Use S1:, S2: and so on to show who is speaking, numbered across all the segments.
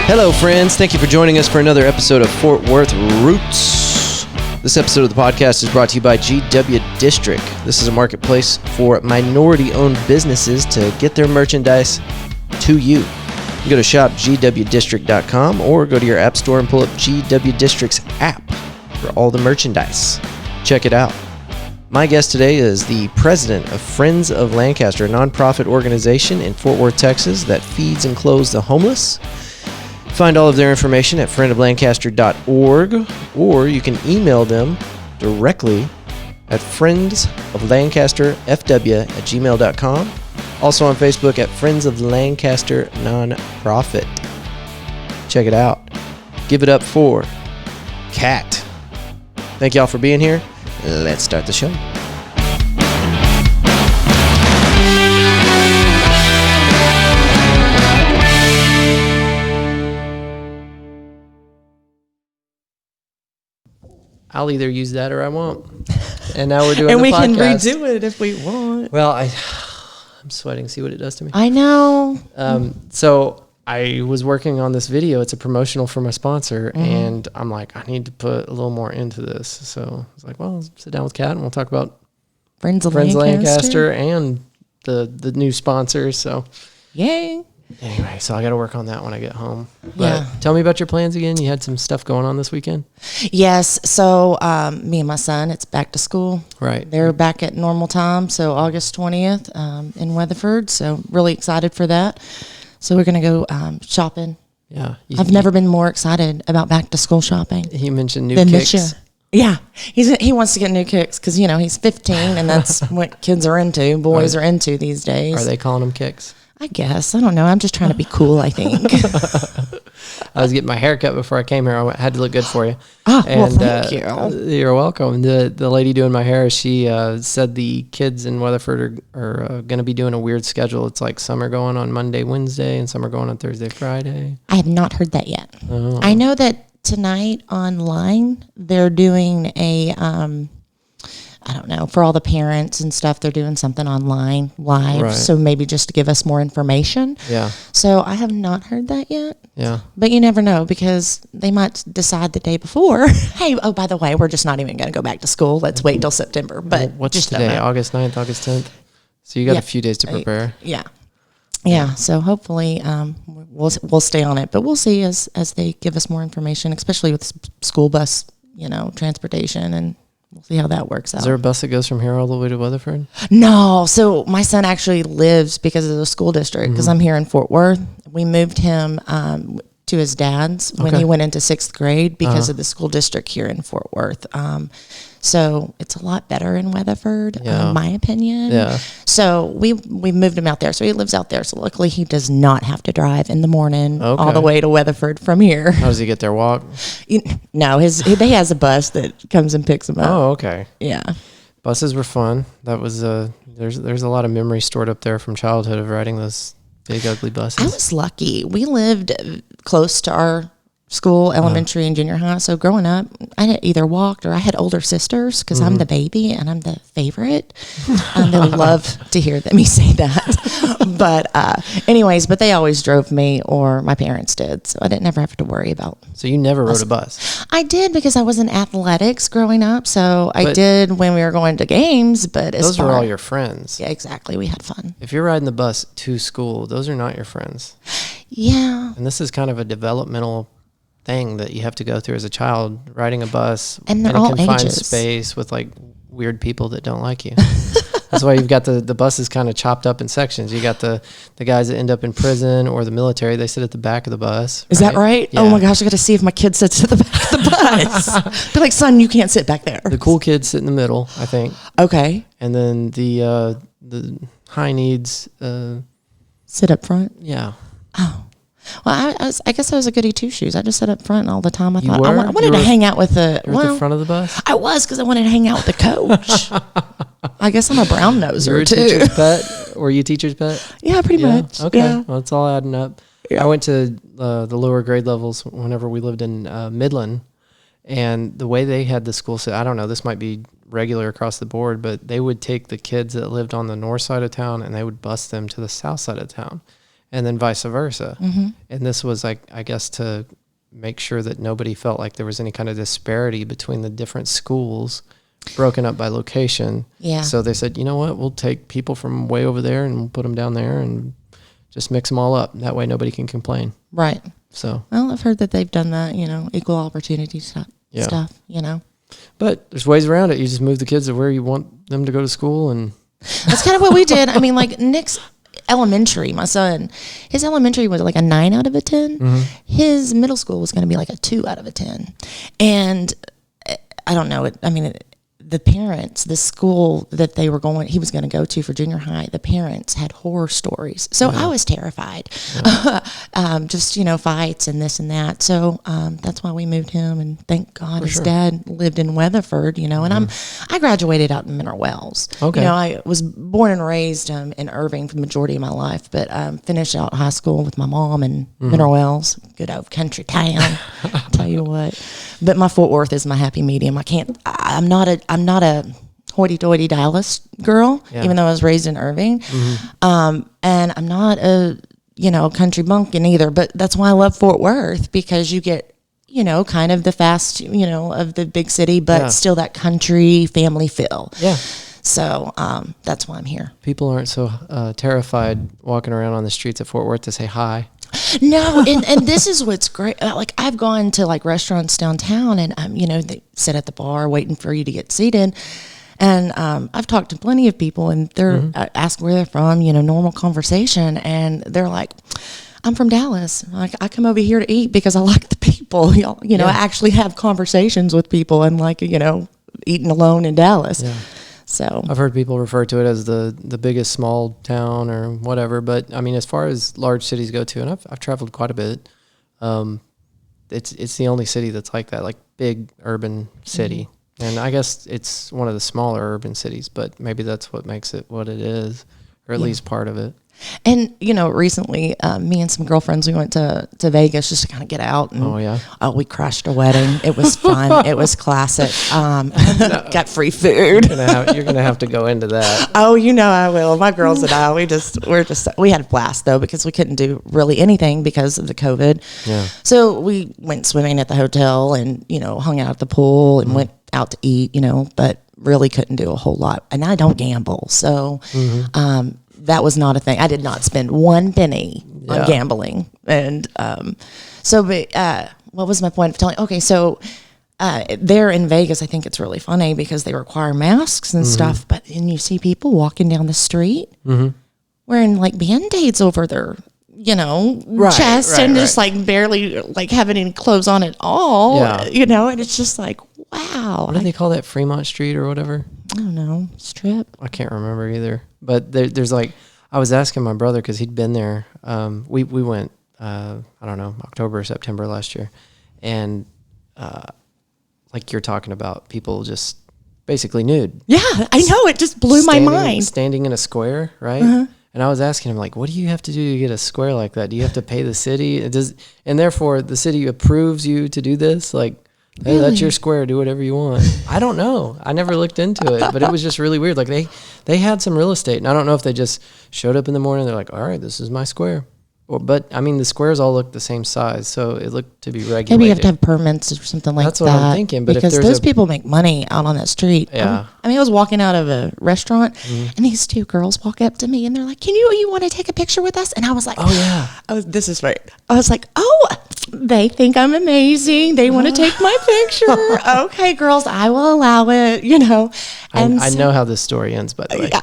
S1: Hello, friends. Thank you for joining us for another episode of Fort Worth Roots. This episode of the podcast is brought to you by GW District. This is a marketplace for minority-owned businesses to get their merchandise to you. You go to shopgwdistrict.com or go to your app store and pull up GW District's app for all the merchandise. Check it out. My guest today is the president of Friends of Lancaster, a nonprofit organization in Fort Worth, Texas that feeds and clothes the homeless. Find all of their information at friendoflancaster.org, or you can email them directly at friendsoflancasterfw@gmail.com. Also on Facebook at Friends of Lancaster Nonprofit. Check it out. Give it up for Kat. Thank y'all for being here. Let's start the show. I'll either use that or I won't. And now we're doing
S2: and
S1: the
S2: we
S1: podcast.
S2: can redo it if we want.
S1: Well, I'm sweating. See what it does to me.
S2: I know.
S1: So I was working on this video. It's a promotional for my sponsor, and I'm like, I need to put a little more into this. So I was like, well, sit down with Kat and we'll talk about
S2: Friends of
S1: Lancaster and the new sponsors. So
S2: yay.
S1: Anyway, so I got to work on that when I get home. But
S2: Yeah.
S1: tell me about your plans again. You had some stuff going on this weekend?
S2: Yes. So me and my son, it's back to school.
S1: Right.
S2: They're back at normal time. So August 20th in Weatherford. So really excited for that. So we're going to go shopping.
S1: Yeah.
S2: I've never been more excited about back to school shopping.
S1: He mentioned new
S2: than
S1: kicks.
S2: this year. Yeah. He wants to get new kicks because, he's 15 and that's what kids are into, boys are into these days.
S1: Are they calling them kicks?
S2: I guess. I don't know. I'm just trying to be cool, I think.
S1: I was getting my hair cut before I came here. I had to look good for you.
S2: Well, thank you.
S1: You're welcome. The lady doing my hair, she said the kids in Weatherford are going to be doing a weird schedule. It's like some are going on Monday, Wednesday, and some are going on Thursday, Friday.
S2: I have not heard that yet.
S1: Oh.
S2: I know that tonight online, they're doing a, I don't know, for all the parents and stuff, they're doing something online live.
S1: Right.
S2: So maybe just to give us more information.
S1: Yeah.
S2: So I have not heard that yet.
S1: Yeah.
S2: But you never know because they might decide the day before, hey, oh, by the way, we're just not even going to go back to school. Let's wait till September. But
S1: What's
S2: just
S1: today? August 9th, August 10th? So you got
S2: Yeah.
S1: a few days to prepare.
S2: Yeah. So hopefully we'll stay on it, but we'll see as they give us more information, especially with school bus, transportation, and we'll see how that works out.
S1: Is there a bus that goes from here all the way to Weatherford?
S2: No. So my son actually lives because of the school district because I'm here in Fort Worth. We moved him to his dad's when he went into 6th grade because of the school district here in Fort Worth. So it's a lot better in Weatherford, in my opinion.
S1: Yeah.
S2: So we moved him out there. So he lives out there. So luckily he does not have to drive in the morning all the way to Weatherford from here.
S1: How does he get there? Walk?
S2: No, he has a bus that comes and picks him up.
S1: Oh, okay.
S2: Yeah.
S1: Buses were fun. That was there's a lot of memories stored up there from childhood of riding those big ugly buses.
S2: I was lucky. We lived close to our school, elementary and junior high. So growing up, I had either walked or I had older sisters because I'm the baby and I'm the favorite. They love to hear me say that. But anyways, they always drove me or my parents did. So I didn't ever have to worry about.
S1: So you never rode a bus?
S2: I did because I was in athletics growing up. So I did when we were going to games. But
S1: those were all your friends.
S2: Yeah, exactly. We had fun.
S1: If you're riding the bus to school, those are not your friends.
S2: Yeah.
S1: And this is kind of a developmental thing that you have to go through as a child, riding a bus
S2: and
S1: in
S2: they're
S1: a
S2: all
S1: confined
S2: ages.
S1: space with like weird people that don't like you. That's why you've got the buses kind of chopped up in sections. You got the guys that end up in prison or the military. They sit at the back of the bus.
S2: Is that right?
S1: Yeah.
S2: Oh my gosh, I got to see if my kid sits at the back of the bus. Be like, son, you can't sit back there.
S1: The cool kids sit in the middle, I think.
S2: Okay.
S1: And then the high needs.
S2: Sit up front.
S1: Yeah.
S2: Oh. Well, I guess I was a goody two shoes. I just sat up front all the time. I
S1: You
S2: thought
S1: were?
S2: I wanted to hang out with the.
S1: You're at the front of the bus?
S2: I was because I wanted to hang out with the coach. I guess I'm a brown noser
S1: You were a
S2: too.
S1: teacher's pet? Were you a teacher's pet?
S2: Yeah, pretty much.
S1: Okay.
S2: Yeah.
S1: Well, it's all adding up. Yeah. I went to the lower grade levels whenever we lived in Midland, and the way they had the school set, I don't know, this might be regular across the board, but they would take the kids that lived on the north side of town and they would bus them to the south side of town. and then vice versa. And this was like, I guess, to make sure that nobody felt like there was any kind of disparity between the different schools broken up by location.
S2: Yeah.
S1: So they said, you know what, we'll take people from way over there and we'll put them down there and just mix them all up. That way nobody can complain.
S2: Right.
S1: So,
S2: well, I've heard that they've done that, equal opportunity stuff,
S1: But there's ways around it. You just move the kids to where you want them to go to school. And
S2: that's kind of what we did. I mean, like Nick's elementary, my son, his elementary was like a 9 out of a 10. His middle school was going to be like a 2 out of a 10. And I don't know. The parents, the school that he was going to go to for junior high, the parents had horror stories. So I was terrified. Just, fights and this and that. So that's why we moved him. And thank God his dad lived in Weatherford, and I graduated out in Mineral Wells.
S1: Okay.
S2: I was born and raised in Irving for the majority of my life, but finished out high school with my mom in Mineral Wells, good old country town. Tell you what. But my Fort Worth is my happy medium. I'm not a hoity-toity Dallas girl, even though I was raised in Irving. And I'm not a, country bumpkin either. But that's why I love Fort Worth, because you get, kind of the fast, of the big city, but still that country family feel. Yeah. So that's why I'm here.
S1: People aren't so terrified walking around on the streets of Fort Worth to say hi.
S2: No, and this is what's great. Like, I've gone to like restaurants downtown, and they sit at the bar waiting for you to get seated. And I've talked to plenty of people, and they're ask where they're from, normal conversation, and they're like, "I'm from Dallas. Like, I come over here to eat because I like the people. I actually have conversations with people, and like eating alone in Dallas." Yeah. So
S1: I've heard people refer to it as the biggest small town or whatever, but I mean, as far as large cities go too, and I've traveled quite a bit. It's the only city that's like that, like big urban city, and I guess it's one of the smaller urban cities, but maybe that's what makes it what it is, or at least part of it.
S2: And, recently, me and some girlfriends, we went to Vegas just to kind of get out. And, we crashed a wedding. It was fun. It was classic. Got free food.
S1: You're going to have to go into that.
S2: Oh, I will. My girls and I, we had a blast, though, because we couldn't do really anything because of the COVID. Yeah. So we went swimming at the hotel and, hung out at the pool and went out to eat, but really couldn't do a whole lot. And I don't gamble. So, that was not a thing. I did not spend one penny on gambling. And what was my point of telling? Okay, so there in Vegas, I think it's really funny because they require masks and stuff, but then you see people walking down the street wearing like Band-Aids over their chest and just like barely like having any clothes on at all, and it's just like, wow.
S1: What do they call that? Fremont Street or whatever?
S2: I don't know. Strip?
S1: I can't remember either. But there's like, I was asking my brother because he'd been there. We went, I don't know, October or September last year. And like you're talking about, people just basically nude.
S2: Yeah, I know. It just blew my mind.
S1: Standing in a square, right? Uh-huh. And I was asking him, like, what do you have to do to get a square like that? Do you have to pay the city? And therefore, the city approves you to do this? Like, hey, really? That's your square. Do whatever you want. I don't know. I never looked into it, but it was just really weird. Like, they had some real estate, and I don't know if they just showed up in the morning. They're like, all right, this is my square. But, I mean, the squares all look the same size, so it looked to be regulated.
S2: Maybe you have to have permits or something like that.
S1: That's what I'm thinking. But
S2: because
S1: if
S2: those people make money out on that street.
S1: Yeah.
S2: I was walking out of a restaurant, and these two girls walk up to me, and they're like, you want to take a picture with us? And I was like,
S1: oh, yeah.
S2: This is right. I was like, oh, they think I'm amazing. They want to take my picture. Okay, girls, I will allow it, And
S1: I know how this story ends, by the way.
S2: Yeah.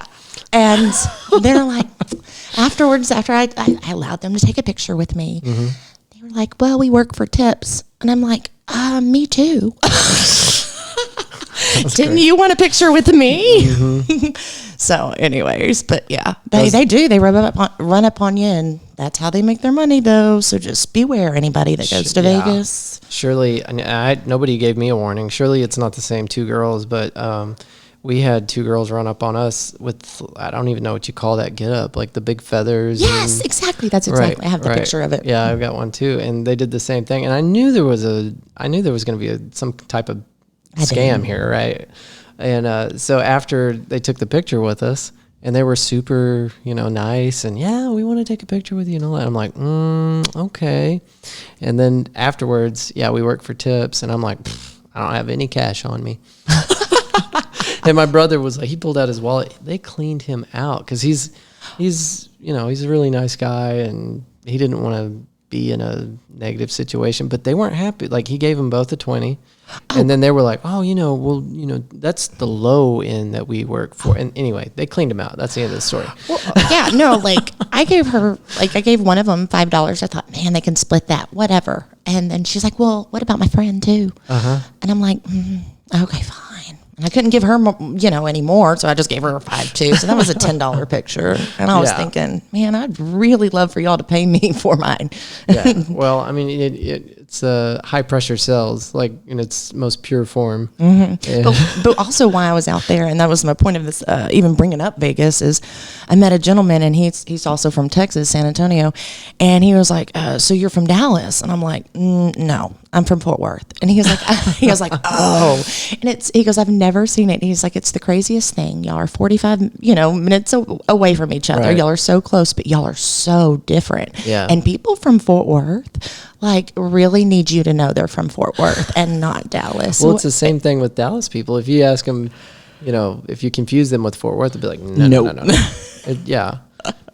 S2: And they're like, afterwards, after I allowed them to take a picture with me, they were like, well, we work for tips. And I'm like, me too. Didn't you want a picture with me? So anyways, but yeah, they do. They run up on you, and that's how they make their money, though. So just beware, anybody that goes to Vegas.
S1: Surely, nobody gave me a warning. Surely it's not the same two girls, but we had two girls run up on us with, I don't even know what you call that get up, like the big feathers.
S2: Yes, exactly. That's exactly. I have the picture of it.
S1: Yeah, I've got one too. And they did the same thing. And I knew there was going to be some type of scam here, right? And so after they took the picture with us, And they were super, nice. And yeah, we want to take a picture with you and all that. I'm like, okay. And then afterwards, we work for tips. And I'm like, I don't have any cash on me. And my brother was like, he pulled out his wallet. They cleaned him out because he's a really nice guy and he didn't want to be in a negative situation, but they weren't happy. Like he gave them both a 20. And then they were like, that's the low end that we work for. And anyway, they cleaned him out. That's the end of the story.
S2: Well, I gave one of them $5. I thought, man, they can split that, whatever. And then she's like, well, what about my friend too? And I'm like, okay, fine. And I couldn't give her, any more, so I just gave her a $5 too. So that was a $10 picture. And I was thinking, man, I'd really love for y'all to pay me for mine.
S1: Yeah. Well, I mean, it's high pressure sales, like in its most pure form.
S2: Mm-hmm. But also why I was out there, and that was my point of this, even bringing up Vegas, is I met a gentleman, and he's also from Texas, San Antonio, and he was like, so you're from Dallas? And I'm like, no, I'm from Fort Worth. And he was like, oh. And he goes, I've never seen it. And he's like, it's the craziest thing. Y'all are 45, minutes away from each other. Right. Y'all are so close, but y'all are so different.
S1: Yeah.
S2: And people from Fort Worth, really need you to know they're from Fort Worth and not Dallas.
S1: Well, it's the same thing with Dallas people. If you ask them, if you confuse them with Fort Worth, they'll be like, no.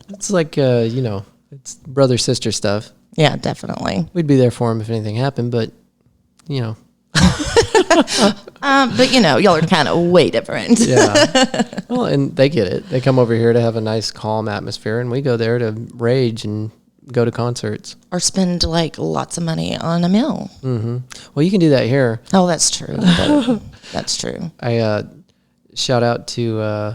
S1: It's like, it's brother-sister stuff.
S2: Yeah, definitely.
S1: We'd be there for them if anything happened, but,
S2: but y'all are kind of way different.
S1: Yeah. Well, and they get it. They come over here to have a nice, calm atmosphere, and we go there to rage and go to concerts.
S2: Or spend, lots of money on a meal.
S1: Mm-hmm. Well, you can do that here.
S2: Oh, that's true. That's true.
S1: I shout out to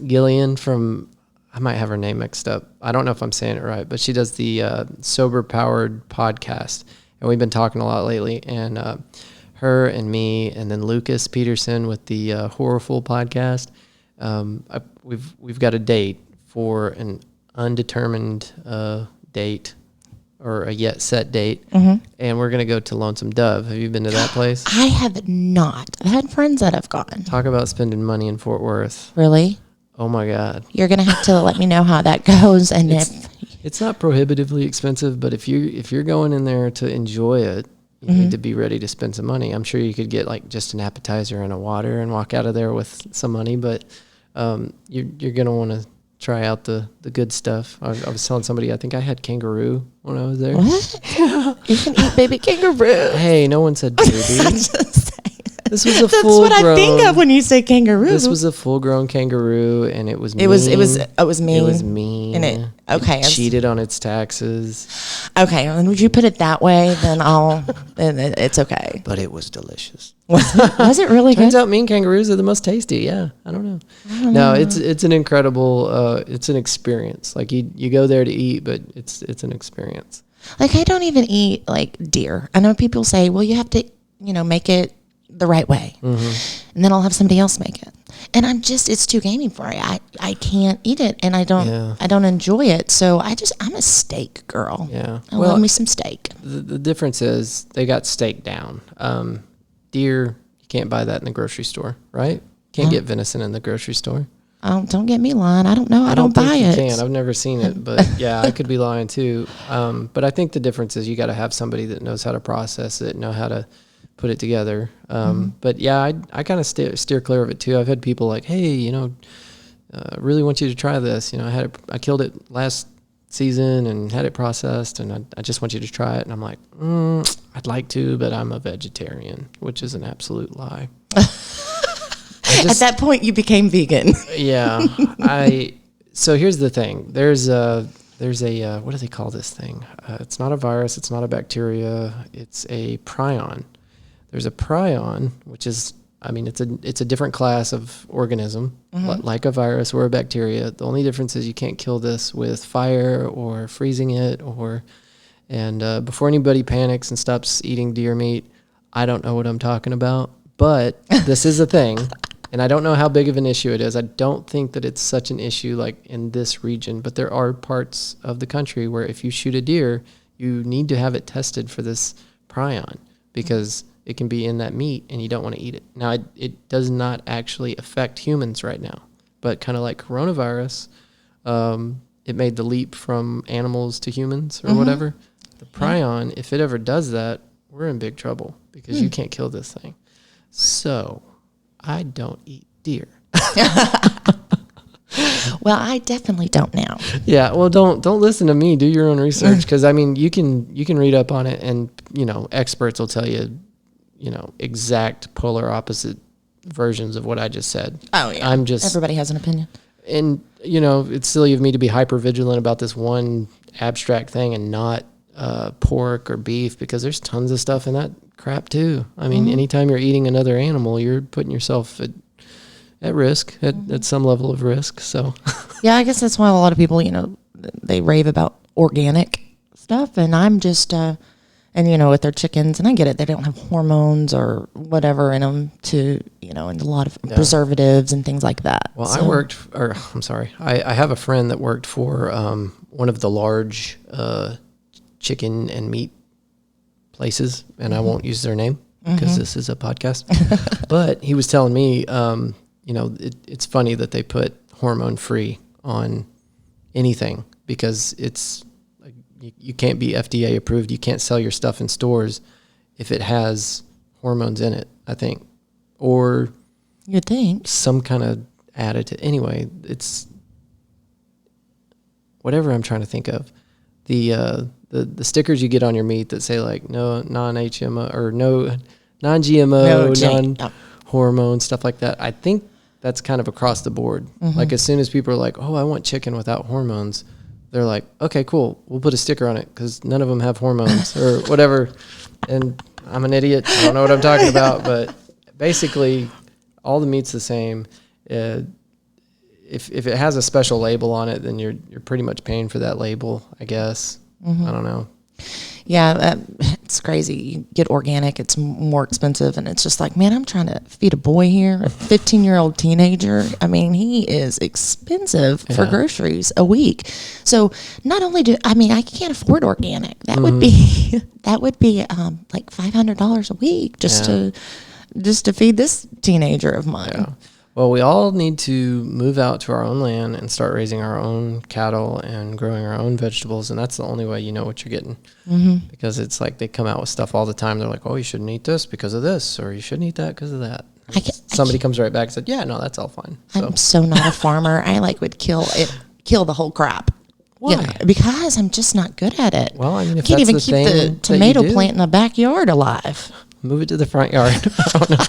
S1: Gillian from... I might have her name mixed up. I don't know if I'm saying it right, but she does the Sober Powered podcast. And we've been talking a lot lately. And her and me, and then Lucas Peterson with the Horrorful podcast, we've got a date for an undetermined date or a yet set date. Mm-hmm. And we're going to go to Lonesome Dove. Have you been to that place?
S2: I have not. I've had friends that have gone.
S1: Talk about spending money in Fort Worth.
S2: Really?
S1: Oh my God.
S2: You're going to have to let me know how that goes. And
S1: it's not prohibitively expensive, but if you're going in there to enjoy it, you need to be ready to spend some money. I'm sure you could get just an appetizer and a water and walk out of there with some money, but you're going to want to try out the good stuff. I was telling somebody, I think I had kangaroo when I was there.
S2: What? You can eat baby kangaroo.
S1: Hey, no one said baby. This was a full grown.
S2: That's what I think of when you say kangaroo.
S1: This was a full-grown kangaroo, and it was mean.
S2: It was mean.
S1: It was mean.
S2: And
S1: it cheated on its taxes.
S2: Okay, and would you put it that way? Then it's okay.
S1: But it was delicious.
S2: Was it really good?
S1: Turns out mean kangaroos are the most tasty. Yeah, I don't know. No, it's an incredible. It's an experience. You go there to eat, but it's an experience.
S2: I don't even eat deer. I know people say, well, you have to make it the right way, and then I'll have somebody else make it, and it's too gamey for me. I can't eat it, and I don't enjoy it. So I'm a steak girl.
S1: Yeah,
S2: I love me some steak.
S1: The difference is they got steak down. Deer, you can't buy that in the grocery store, right? Can't get venison in the grocery store.
S2: Oh, don't get me lying. I don't know. I don't buy it.
S1: You can. I've never seen it, but yeah, I could be lying too. But I think the difference is you got to have somebody that knows how to process it, know how to put it together. But yeah, I kind of steer clear of it too. I've had people like, hey, really want you to try this. I killed it last season and had it processed, and I just want you to try it. And I'm like, I'd like to, but I'm a vegetarian, which is an absolute lie.
S2: At that point, you became vegan.
S1: Yeah. So here's the thing. There's a what do they call this thing? It's not a virus. It's not a bacteria. It's a prion. There's a prion, which is, it's a different class of organism, like a virus or a bacteria. The only difference is you can't kill this with fire or freezing it and before anybody panics and stops eating deer meat, I don't know what I'm talking about, but this is a thing. And I don't know how big of an issue it is. I don't think that it's such an issue in this region, but there are parts of the country where if you shoot a deer, you need to have it tested for this prion because it can be in that meat and you don't want to eat it. Now, it does not actually affect humans right now, but kind of like coronavirus, it made the leap from animals to humans or whatever. The prion, if it ever does that, we're in big trouble because you can't kill this thing. So I don't eat deer.
S2: Well, I definitely don't now.
S1: Yeah, well, don't listen to me. Do your own research, because I mean, you can read up on it, and experts will tell you, exact polar opposite versions of what I just said.
S2: Oh yeah, everybody has an opinion,
S1: and it's silly of me to be hyper vigilant about this one abstract thing and not pork or beef, because there's tons of stuff in that crap too. I mean, anytime you're eating another animal, you're putting yourself at risk, at some level of risk. So
S2: yeah, I guess that's why a lot of people, they rave about organic stuff, and I'm just with their chickens, and I get it, they don't have hormones or whatever in them to, and a lot of preservatives and things like that.
S1: Well, I have a friend that worked for one of the large chicken and meat places, and I won't use their name because this is a podcast, but he was telling me, it's funny that they put hormone free on anything, because it's like you can't be FDA approved. You can't sell your stuff in stores if it has hormones in it, I think, or
S2: you'd think
S1: some kind of additive. Anyway, it's whatever I'm trying to think of. The stickers you get on your meat that say like no non-HMO or no non-GMO, non-hormone, stuff like that. I think that's kind of across the board. Like as soon as people are like, oh, I want chicken without hormones, they're like, okay, cool, we'll put a sticker on it because none of them have hormones or whatever. And I'm an idiot. I don't know what I'm talking about, but basically all the meat's the same. If it has a special label on it, then you're pretty much paying for that label, I guess. I don't know.
S2: Yeah, it's crazy. You get organic, it's more expensive, and it's just like, man, I'm trying to feed a boy here, a 15-year-old teenager. I mean, he is expensive for groceries a week. So not only I can't afford organic. That would be like $500 a week just to feed this teenager of mine.
S1: Yeah. Well, we all need to move out to our own land and start raising our own cattle and growing our own vegetables. And that's the only way you know what you're getting. Because it's like they come out with stuff all the time. They're like, oh, you shouldn't eat this because of this, or you shouldn't eat that because of that. Somebody comes right back and said, yeah, no, that's all fine.
S2: I'm so not a farmer. I would kill the whole crop.
S1: Why?
S2: Yeah, because I'm just not good at it.
S1: Well, I mean, if
S2: can't even
S1: that's the
S2: keep
S1: thing
S2: the tomato plant in the backyard alive.
S1: Move it to the front yard. I don't know.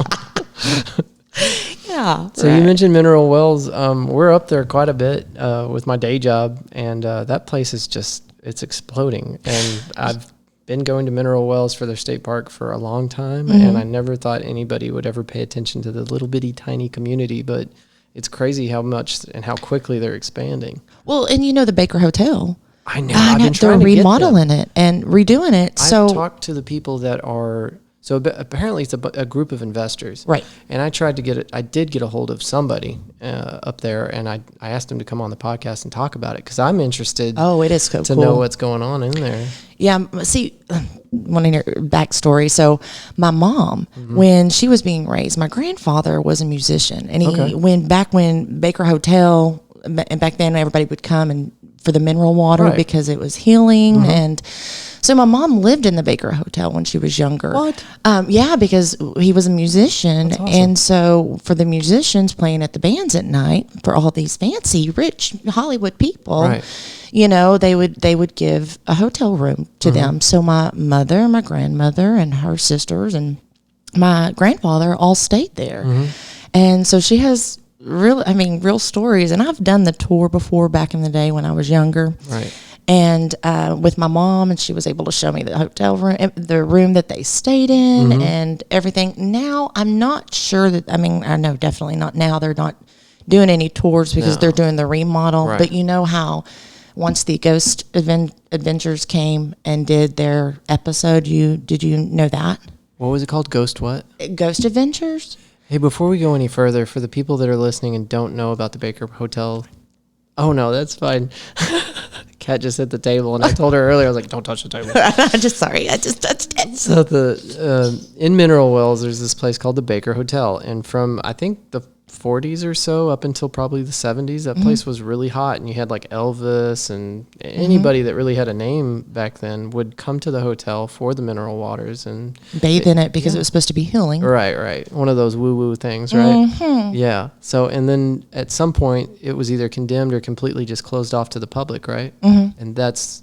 S2: Yeah.
S1: So you mentioned mineral wells. We're up there quite a bit with my day job, and that place is it's exploding. And I've been going to mineral wells for their state park for a long time, and I never thought anybody would ever pay attention to the little bitty tiny community, but it's crazy how much and how quickly they're expanding.
S2: Well, and the Baker Hotel.
S1: I know. I've been trying
S2: they're remodeling it and redoing it.
S1: I've talked to the people that are. So apparently it's a group of investors.
S2: Right.
S1: And I tried to get it. I did get a hold of somebody up there, and I asked him to come on the podcast and talk about it because I'm interested
S2: it is so
S1: to
S2: cool.
S1: know what's going on in there.
S2: Yeah. See, wanting your backstory. So my mom, when she was being raised, my grandfather was a musician. And back when Baker Hotel, and back then everybody would come and for the mineral water because it was healing. And so my mom lived in the Baker Hotel when she was younger.
S1: What?
S2: Yeah, because he was a musician.
S1: That's awesome.
S2: And so for the musicians playing at the bands at night, for all these fancy, rich Hollywood people, they would give a hotel room to them. So my mother, my grandmother, and her sisters, and my grandfather all stayed there. And so she has real stories. And I've done the tour before back in the day when I was younger.
S1: Right.
S2: And with my mom, and she was able to show me the hotel room, the room that they stayed in, and everything. Now, I'm not sure I know definitely not now. They're not doing any tours because they're doing the remodel.
S1: Right.
S2: But you know how once the Ghost Adventures came and did their episode, did you know that?
S1: What was it called? Ghost what?
S2: Ghost Adventures?
S1: Hey, before we go any further, for the people that are listening and don't know about the Baker Hotel, oh no, that's fine. Kat just hit the table, and I told her earlier, I was like, don't touch the table.
S2: I'm just sorry. I just touched it.
S1: So in Mineral Wells, there's this place called the Baker Hotel, and from I think the 40s or so up until probably the 70s, that place was really hot, and you had like Elvis and anybody that really had a name back then would come to the hotel for the mineral waters and
S2: bathe in it because it was supposed to be healing.
S1: Right. One of those woo-woo things, right? Yeah. So, and then at some point, it was either condemned or completely just closed off to the public, right? And that's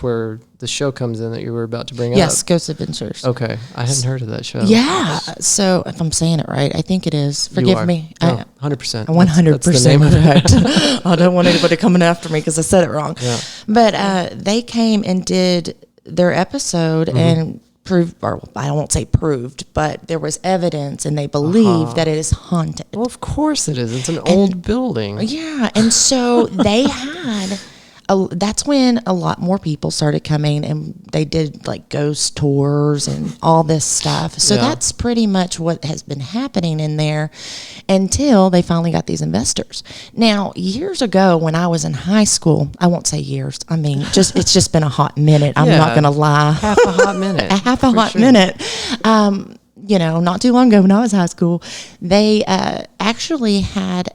S1: where the show comes in that you were about to bring up.
S2: Yes, Ghost Adventures.
S1: Okay. I hadn't heard of that show.
S2: Yeah. So if I'm saying it right, I think it is. Forgive me.
S1: No, 100%.
S2: 100% correct. I don't want anybody coming after me because I said it wrong.
S1: Yeah.
S2: But they came and did their episode and proved, or I won't say proved, but there was evidence and they believe that it is haunted.
S1: Well, of course it is. It's an old building.
S2: Yeah. And so they had... that's when a lot more people started coming and they did like ghost tours and all this stuff. So that's pretty much what has been happening in there until they finally got these investors. Now, years ago when I was in high school, I won't say years. I mean, it's just been a hot minute. I'm not going to lie.
S1: Half a hot minute.
S2: Minute. Not too long ago when I was high school, they actually had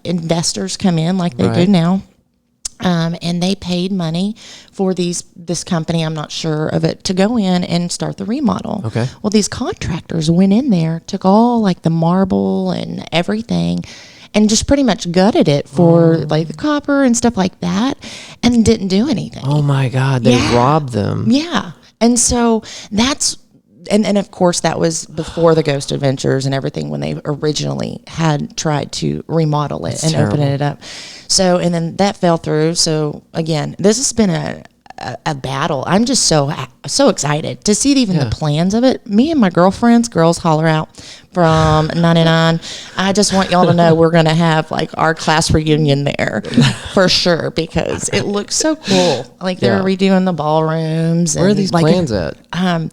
S2: investors come in like they do now. And they paid money for this company, I'm not sure of it, to go in and start the remodel.
S1: Okay.
S2: Well, these contractors went in there, took all like the marble and everything, and just pretty much gutted it for like the copper and stuff like that, and didn't do anything.
S1: Oh my God, they robbed them.
S2: Yeah. And so that's... And of course, that was before the Ghost Adventures and everything when they originally had tried to remodel it and open it up. So, and then that fell through. So, again, this has been a battle. I'm just so excited to see even the plans of it. Me and my girlfriends, girls holler out from 99. I just want y'all to know we're going to have like our class reunion there for sure because it looks so cool. Like they're redoing the ballrooms.
S1: Where are these plans at?
S2: I'm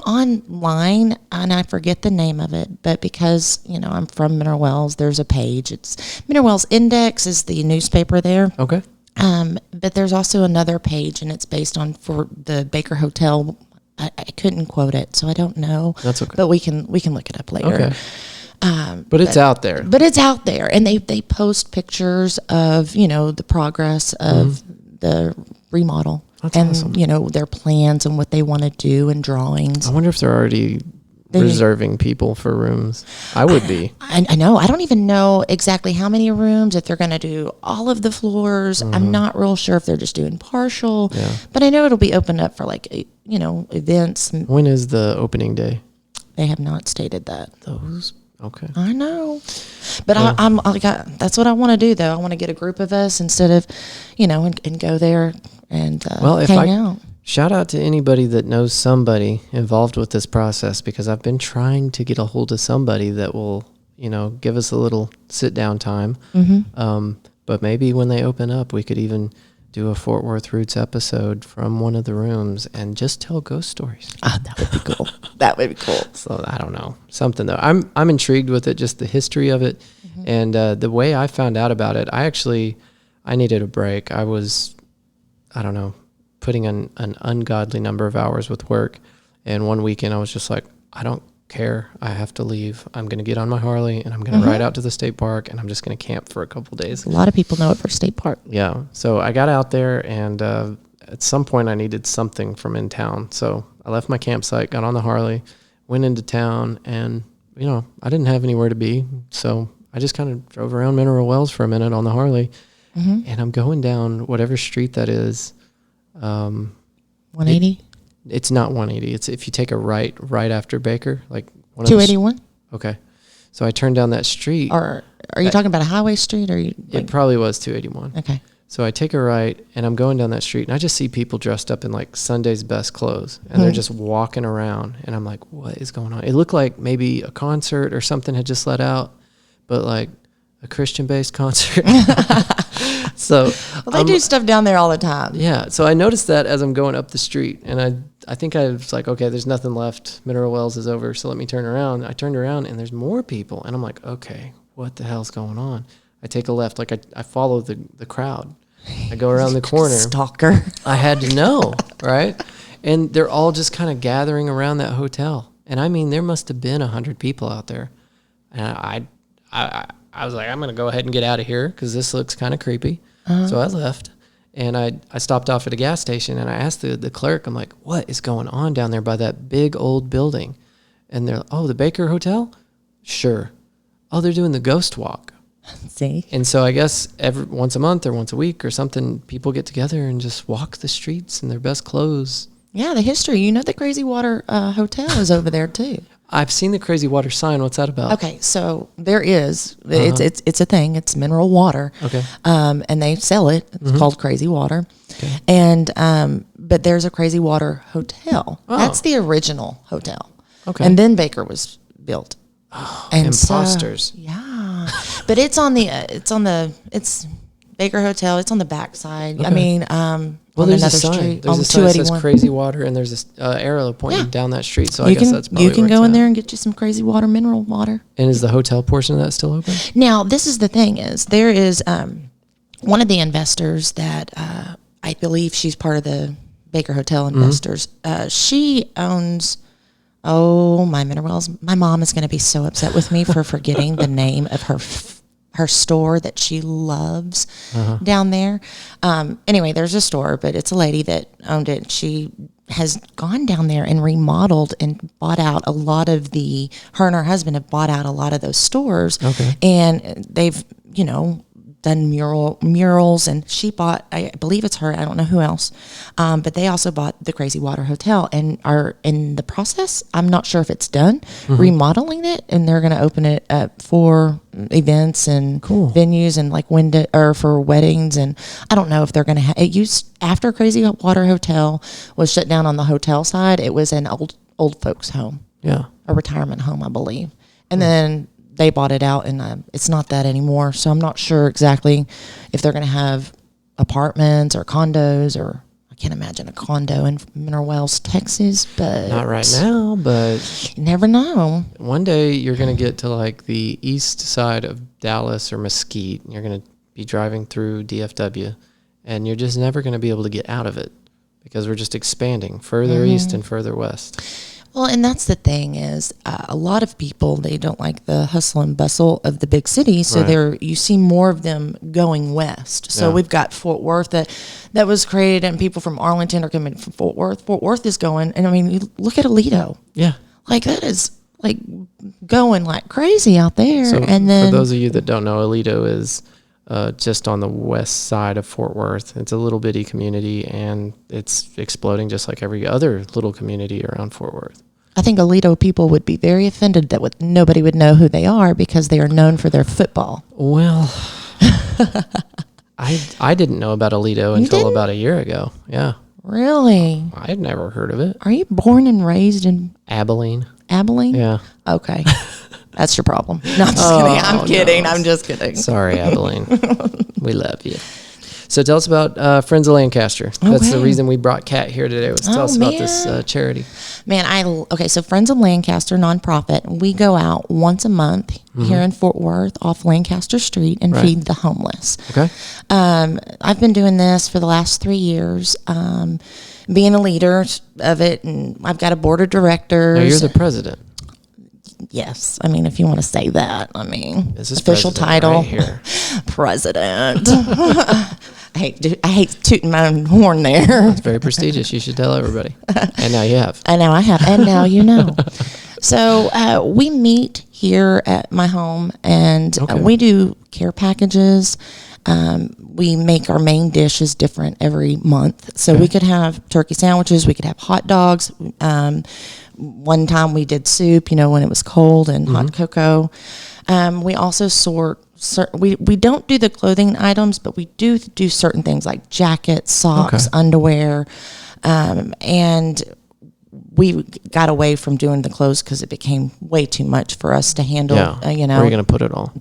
S2: online and I forget the name of it, but because, I'm from Mineral Wells, there's a page. It's Mineral Wells Index is the newspaper there.
S1: Okay.
S2: But there's also another page, and it's based on for the Baker Hotel. I couldn't quote it, so I don't know.
S1: That's okay.
S2: But we can look it up later.
S1: Okay. But it's out there.
S2: But it's out there, and they post pictures of the progress of the remodel.
S1: That's
S2: and
S1: awesome.
S2: Their plans and what they want to do and drawings.
S1: I wonder if they're already reserving people for rooms. I would be.
S2: I know. I don't even know exactly how many rooms, if they're going to do all of the floors. I'm not real sure if they're just doing partial. Yeah. But I know it'll be opened up for like, events.
S1: When is the opening day?
S2: They have not stated that.
S1: Okay.
S2: I know. But I'm that's what I want to do, though. I want to get a group of us instead of, and go there and hang out.
S1: Shout out to anybody that knows somebody involved with this process because I've been trying to get a hold of somebody that will, give us a little sit-down time. But maybe when they open up, we could even do a Fort Worth Roots episode from one of the rooms and just tell ghost stories.
S2: Oh, that would be cool. That would be cool.
S1: So I don't know. Something though. I'm intrigued with it, just the history of it. And the way I found out about it, I needed a break. I was, putting in an ungodly number of hours with work. And one weekend I was just like, I don't care. I have to leave. I'm going to get on my Harley and I'm going to ride out to the state park and I'm just going to camp for a couple days.
S2: A lot of people know it for state park.
S1: Yeah. So I got out there and at some point I needed something from in town. So I left my campsite, got on the Harley, went into town and, I didn't have anywhere to be. So I just kind of drove around Mineral Wells for a minute on the Harley and I'm going down whatever street that is.
S2: 180?
S1: It's not 180. It's if you take a right after Baker, like
S2: 281.
S1: Okay, so I turned down that street.
S2: Or are you talking about a highway street? Or
S1: it probably was 281.
S2: Okay.
S1: So I take a right and I'm going down that street and I just see people dressed up in like Sunday's best clothes and they're just walking around and I'm like, what is going on? It looked like maybe a concert or something had just let out, but like a Christian-based concert. So
S2: they do stuff down there all the time.
S1: Yeah. So I noticed that as I'm going up the street and I think I was like, okay, there's nothing left. Mineral Wells is over. So let me turn around. I turned around and there's more people and I'm like, okay, what the hell's going on? I take a left. Like I follow the crowd. I go around the corner.
S2: Stalker.
S1: I had to know. Right. And they're all just kind of gathering around that hotel. And I mean, there must have been 100 people out there. And I was like, I'm going to go ahead and get out of here because this looks kind of creepy. So I left. And I stopped off at a gas station, and I asked the clerk, I'm like, what is going on down there by that big old building? And they're like, oh, the Baker Hotel? Sure. Oh, they're doing the ghost walk.
S2: See?
S1: And so I guess once a month or once a week or something, people get together and just walk the streets in their best clothes.
S2: Yeah, the history. You know the Crazy Water Hotel is over there, too.
S1: I've seen the Crazy Water sign. What's that about?
S2: Okay, so there is. It's a thing. It's mineral water.
S1: Okay.
S2: And they sell it. It's called Crazy Water. Okay. And but there's a Crazy Water Hotel. Oh. That's the original hotel. Okay. And then Baker was built.
S1: Oh, and imposters.
S2: Yeah. But it's Baker Hotel. It's on the backside. Okay. I mean,
S1: well, there's a sign. Street, there's a sign that says Crazy Water, and there's this arrow pointing down that street. So I guess that's probably
S2: you can go in there and get you some Crazy Water, mineral water.
S1: And is the hotel portion of that still open?
S2: Now, this is the thing: is there is one of the investors that I believe she's part of the Baker Hotel investors. She owns. Oh, my minerals. My mom is going to be so upset with me for forgetting the name of her store that she loves down there. Anyway, there's a store, but it's a lady that owned it. She has gone down there and remodeled and bought out a lot of her and her husband have bought out a lot of those stores. Okay. And they've, done murals, and she bought, I believe it's her, I don't know who else, but they also bought the Crazy Water Hotel and are in the process, I'm not sure if it's done, remodeling it, and they're going to open it up for events and venues and like or for weddings, and I don't know if they're going to it used, after Crazy Water Hotel was shut down on the hotel side, it was an old folks home. Yeah. A retirement home, I believe. And then they bought it out, and it's not that anymore. So I'm not sure exactly if they're going to have apartments or condos, or I can't imagine a condo in Mineral Wells, Texas. But
S1: not right now, but
S2: you never know.
S1: One day you're going to get to like the east side of Dallas or Mesquite, and you're going to be driving through DFW, and you're just never going to be able to get out of it because we're just expanding further east and further west.
S2: Well, and that's the thing is a lot of people, they don't like the hustle and bustle of the big cities. So you see more of them going west. So we've got Fort Worth that was created, and people from Arlington are coming from Fort Worth. Fort Worth is going, and I mean, you look at Aledo. Yeah. Like that is like going like crazy out there.
S1: So
S2: and then
S1: for those of you that don't know, Aledo is just on the west side of Fort Worth. It's a little bitty community, and it's exploding just like every other little community around Fort Worth.
S2: I think Aledo people would be very offended that nobody would know who they are because they are known for their football.
S1: Well, I didn't know about Aledo until about a year ago. Yeah.
S2: Really?
S1: I had never heard of it.
S2: Are you born and raised in
S1: Abilene?
S2: Abilene?
S1: Yeah.
S2: Okay. That's your problem. No, I'm just kidding. I'm kidding. No. I'm just kidding.
S1: Sorry, Abilene. We love you. So tell us about Friends of Lancaster. That's the reason we brought Kat here today, was tell us about this charity.
S2: Man, so Friends of Lancaster nonprofit, we go out once a month here in Fort Worth off Lancaster Street and feed the homeless. Okay. I've been doing this for the last 3 years, being a leader of it, and I've got a board of directors.
S1: Now you're the president.
S2: Yes. I mean, if you want to say that, I mean, official title, right here. President. I hate tooting my own horn there.
S1: It's very prestigious. You should tell everybody. And now you have.
S2: And now I have. And now you know. So we meet here at my home, and we do care packages. We make our main dishes different every month. So we could have turkey sandwiches. We could have hot dogs. One time we did soup, when it was cold, and hot cocoa. We also we don't do the clothing items, but we do certain things like jackets, socks, underwear. And we got away from doing the clothes because it became way too much for us to handle.
S1: Yeah. Where are you going to put it all?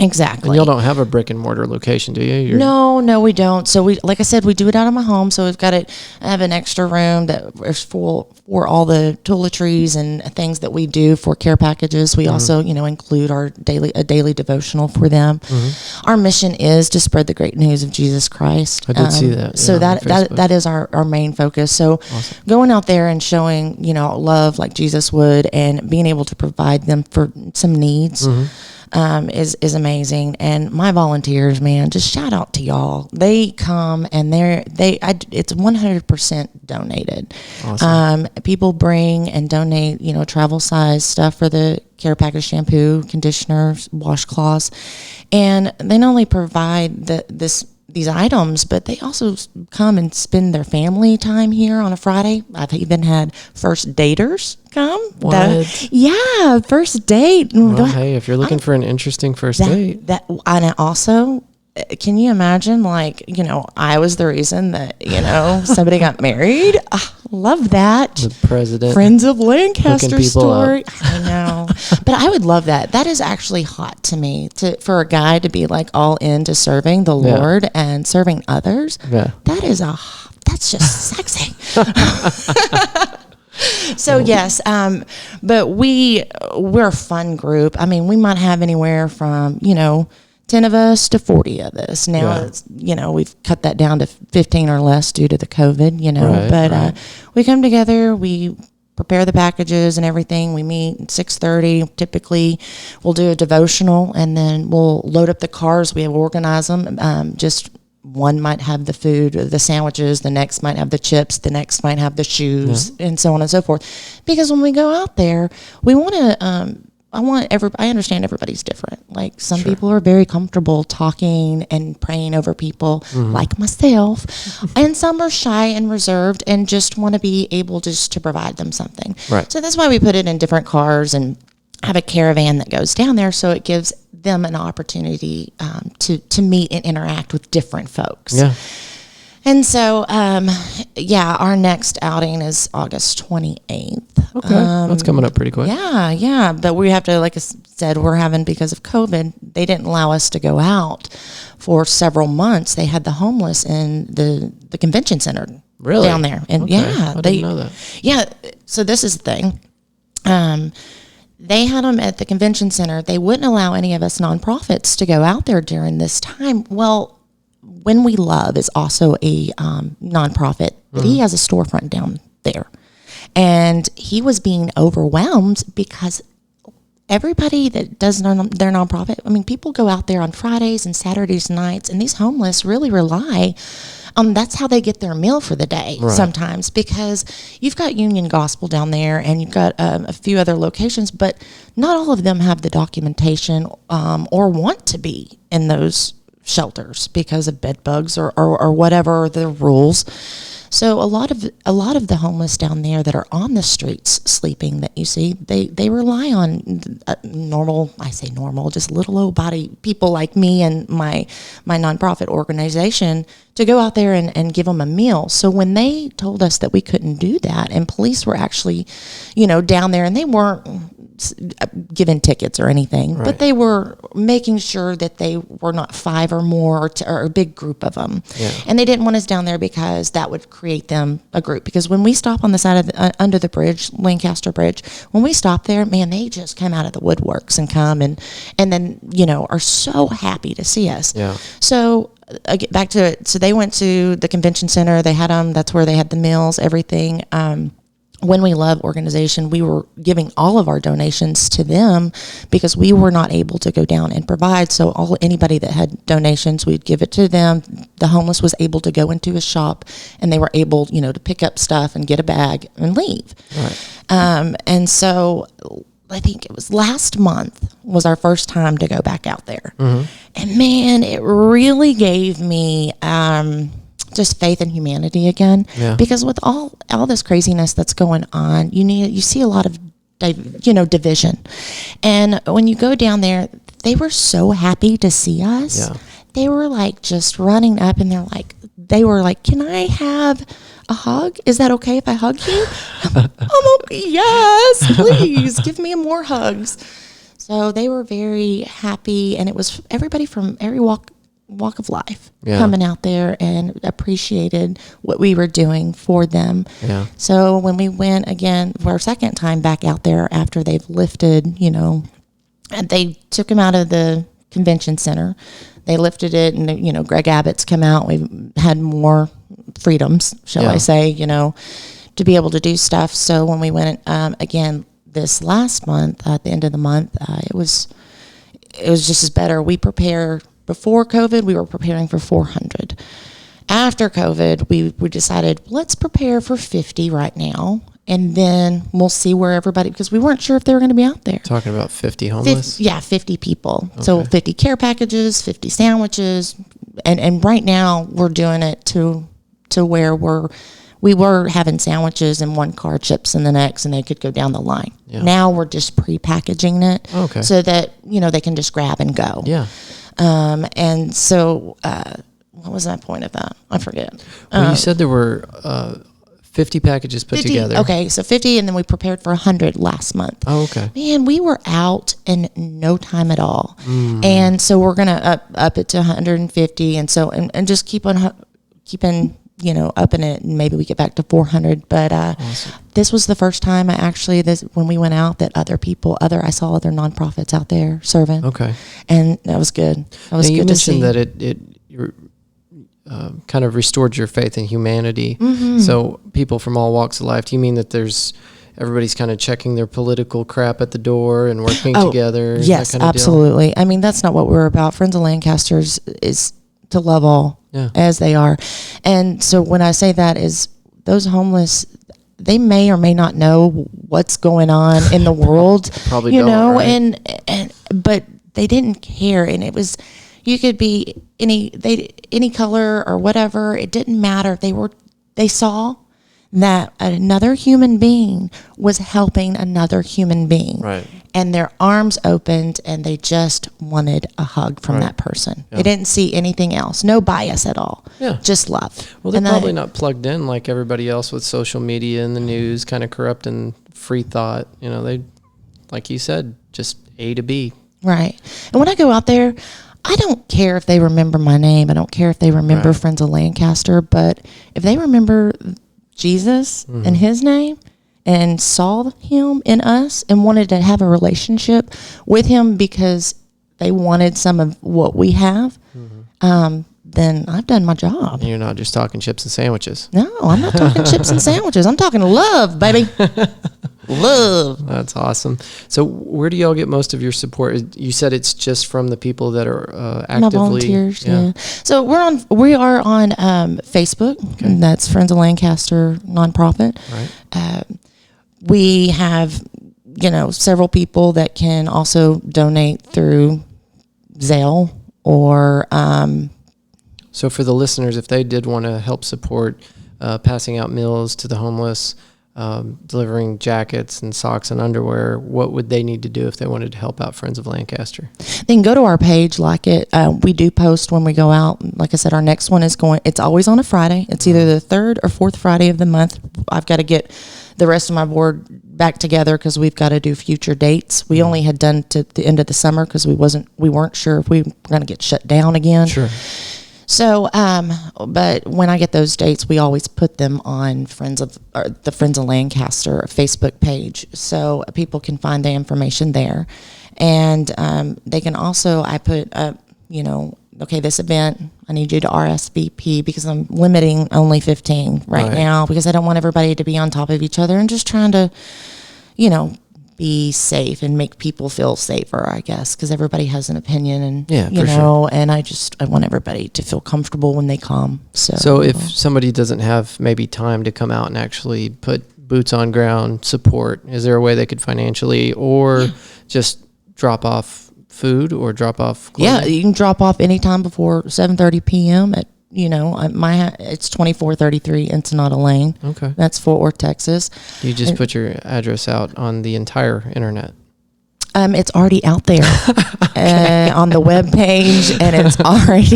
S2: Exactly.
S1: And y'all don't have a brick and mortar location, do you?
S2: No, we don't. So like I said, we do it out of my home. So we've got I have an extra room that is full for all the toiletries and things that we do for care packages. We also, include a daily devotional for them. Our mission is to spread the great news of Jesus Christ.
S1: I did see that.
S2: So that is our main focus. So awesome. Going out there and showing, love like Jesus would, and being able to provide them for some needs. Is amazing. And my volunteers, man, just shout out to y'all. They come and it's 100% donated. Awesome. People bring and donate, travel size stuff for the care package, shampoo, conditioners, washcloths. And they not only provide these items, but they also come and spend their family time here on a Friday. I've even had first daters come.
S1: What?
S2: First date.
S1: Well, hey, if you're looking for an interesting first date.
S2: And also, can you imagine, I was the reason that, somebody got married? Love that.
S1: The president.
S2: Friends of Lancaster story.
S1: Up.
S2: I know. But I would love that. That is actually hot to me, for a guy to be all into serving the Lord and serving others. Yeah. That's just sexy. So yes, but we're a fun group. I mean, we might have anywhere from 10 of us to 40 of us. Now it's we've cut that down to 15 or less due to the COVID. Right. We come together. We prepare the packages and everything. We meet at 6:30. Typically, we'll do a devotional, and then we'll load up the cars. We have organized them. Just one might have the food, the sandwiches, the next might have the chips, the next might have the shoes, and so on and so forth. Because when we go out there, we want to, I understand everybody's different. Some people are very comfortable talking and praying over people, like myself, and some are shy and reserved and just want to be able just to provide them something. Right. So that's why we put it in different cars and have a caravan that goes down there, so it gives them an opportunity to meet and interact with different folks. Yeah. And so, our next outing is August 28th.
S1: Okay, that's coming up pretty quick.
S2: Yeah. But we have to, like I said, because of COVID, they didn't allow us to go out for several months. They had the homeless in the convention center down there. And
S1: I didn't know that.
S2: Yeah, so this is the thing. They had them at the convention center. They wouldn't allow any of us nonprofits to go out there during this time. Well, When We Love is also a nonprofit, but he has a storefront down there. And he was being overwhelmed because everybody that does their nonprofit, people go out there on Fridays and Saturdays nights, and these homeless really rely on, that's how they get their meal for the day sometimes, because you've got Union Gospel down there and you've got a few other locations, but not all of them have the documentation or want to be in those shelters because of bed bugs or whatever the rules. So a lot of the homeless down there that are on the streets sleeping that you see, they rely on just little old body people like me and my nonprofit organization to go out there and give them a meal. So when they told us that we couldn't do that, and police were actually, down there, and they weren't given tickets or anything, but they were making sure that they were not 5 or more or a big group of them. Yeah. And they didn't want us down there because that would create them a group. Because when we stop on the side of under the bridge, Lancaster Bridge, when we stop there, man, they just come out of the woodworks and come and then, are so happy to see us. Yeah. So I get back to it. So they went to the convention center. They had them. That's where they had the meals, everything. When We Love organization, we were giving all of our donations to them because we were not able to go down and provide. So anybody that had donations, we'd give it to them. The homeless was able to go into a shop, and they were able, to pick up stuff and get a bag and leave. Right. And so I think it was last month was our first time to go back out there. Mm-hmm. And man, it really gave me just faith in humanity again. Yeah. Because with all this craziness that's going on, you see a lot of division. And when you go down there, they were so happy to see us. Yeah. They were just running up, and they were like, "Can I have a hug? Is that okay if I hug you?" I'm okay. Yes, please give me more hugs. So they were very happy, and it was everybody from every walk of life coming out there and appreciated what we were doing for them.
S1: Yeah.
S2: So when we went again for our second time back out there after they've lifted, and they took him out of the convention center. They lifted it, and Greg Abbott's come out. We've had more freedoms, shall I say, to be able to do stuff. So when we went again this last month, at the end of the month, it was just as better. We prepare before COVID. We were preparing for 400. After COVID, we decided let's prepare for 50 right now. And then we'll see where everybody, because we weren't sure if they were going to be out there.
S1: Talking about 50 homeless?
S2: 50 people. Okay. So 50 care packages, 50 sandwiches. And right now we're doing it to where we were having sandwiches in one car, chips in the next, and they could go down the line. Yeah. Now we're just pre-packaging it so that, they can just grab and go.
S1: Yeah.
S2: And so what was that point of that? I forget.
S1: Well, you said there were 50 packages put
S2: 50,
S1: together.
S2: Okay, so 50, and then we prepared for 100 last month.
S1: Oh, okay.
S2: Man, we were out in no time at all. And so we're going to up it to 150, and so and just keeping upping it, and maybe we get back to 400. But awesome. This was the first time when we went out that I saw other nonprofits out there serving.
S1: Okay.
S2: And that was good. That was good to see.
S1: You mentioned that it kind of restored your faith in humanity. Mm-hmm. So people from all walks of life. Do you mean that everybody's kind of checking their political crap at the door and working together?
S2: Yes,
S1: that kind of
S2: absolutely. Deal? I mean, that's not what we're about. Friends of Lancaster's is to love all as they are. And so when I say that is those homeless, they may or may not know what's going on in the world.
S1: Probably don't, right?
S2: But they didn't care, and it was. You could be any color or whatever. It didn't matter. They saw that another human being was helping another human being.
S1: Right.
S2: And their arms opened, and they just wanted a hug from that person. Yeah. They didn't see anything else. No bias at all. Yeah. Just love.
S1: Well, they're probably not plugged in like everybody else with social media and the news, kind of corrupting free thought. They, like you said, just A to B.
S2: Right. And when I go out there, I don't care if they remember my name. I don't care if they remember Friends of Lancaster. But if they remember Jesus and his name and saw him in us and wanted to have a relationship with him because they wanted some of what we have, then I've done my job.
S1: And you're not just talking chips and sandwiches.
S2: No, I'm not talking chips and sandwiches. I'm talking love, baby. Love.
S1: That's awesome. So where do y'all get most of your support? You said it's just from the people that are actively.
S2: My volunteers, yeah. So we are on Facebook. Okay. And that's Friends of Lancaster nonprofit.
S1: Right.
S2: We have, several people that can also donate through Zelle or.
S1: So for the listeners, if they did want to help support passing out meals to the homeless, delivering jackets and socks and underwear, what would they need to do if they wanted to help out Friends of Lancaster?
S2: They can go to our page, like it. We do post when we go out. Like I said, our next one it's always on a Friday. It's either the third or fourth Friday of the month. I've got to get the rest of my board back together because we've got to do future dates. We only had done to the end of the summer because we weren't sure if we were going to get shut down again.
S1: Sure.
S2: So, but when I get those dates, we always put them on the Friends of Lancaster Facebook page, so people can find the information there, and they can also. I put up, okay, this event, I need you to RSVP because I'm limiting only 15 right now because I don't want everybody to be on top of each other and just trying to, be safe and make people feel safer, I guess, because everybody has an opinion, and and I want everybody to feel comfortable when they come.
S1: So if somebody doesn't have maybe time to come out and actually put boots on ground support, is there a way they could financially or just drop off food or drop off clothing?
S2: Yeah, you can drop off anytime before 7:30 p.m. at it's 2433 Ensenada Lane.
S1: Okay.
S2: That's Fort Worth, Texas.
S1: You just put your address out on the entire internet.
S2: It's already out there on the web page, and it's already,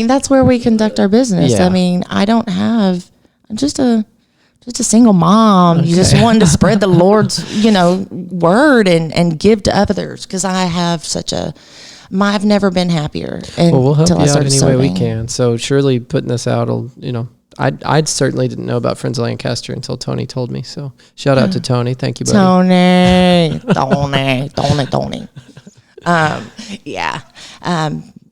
S2: that's where we conduct our business.
S1: Yeah.
S2: I'm just a just a single mom. You just wanting to spread the Lord's, word and give to others. Because I have I've never been happier.
S1: Well, we'll help you out any way we
S2: serving.
S1: can. So surely putting this out will, I certainly didn't know about Friends of Lancaster until Tony told me. So shout out to Tony. Thank you, buddy.
S2: Tony. Yeah.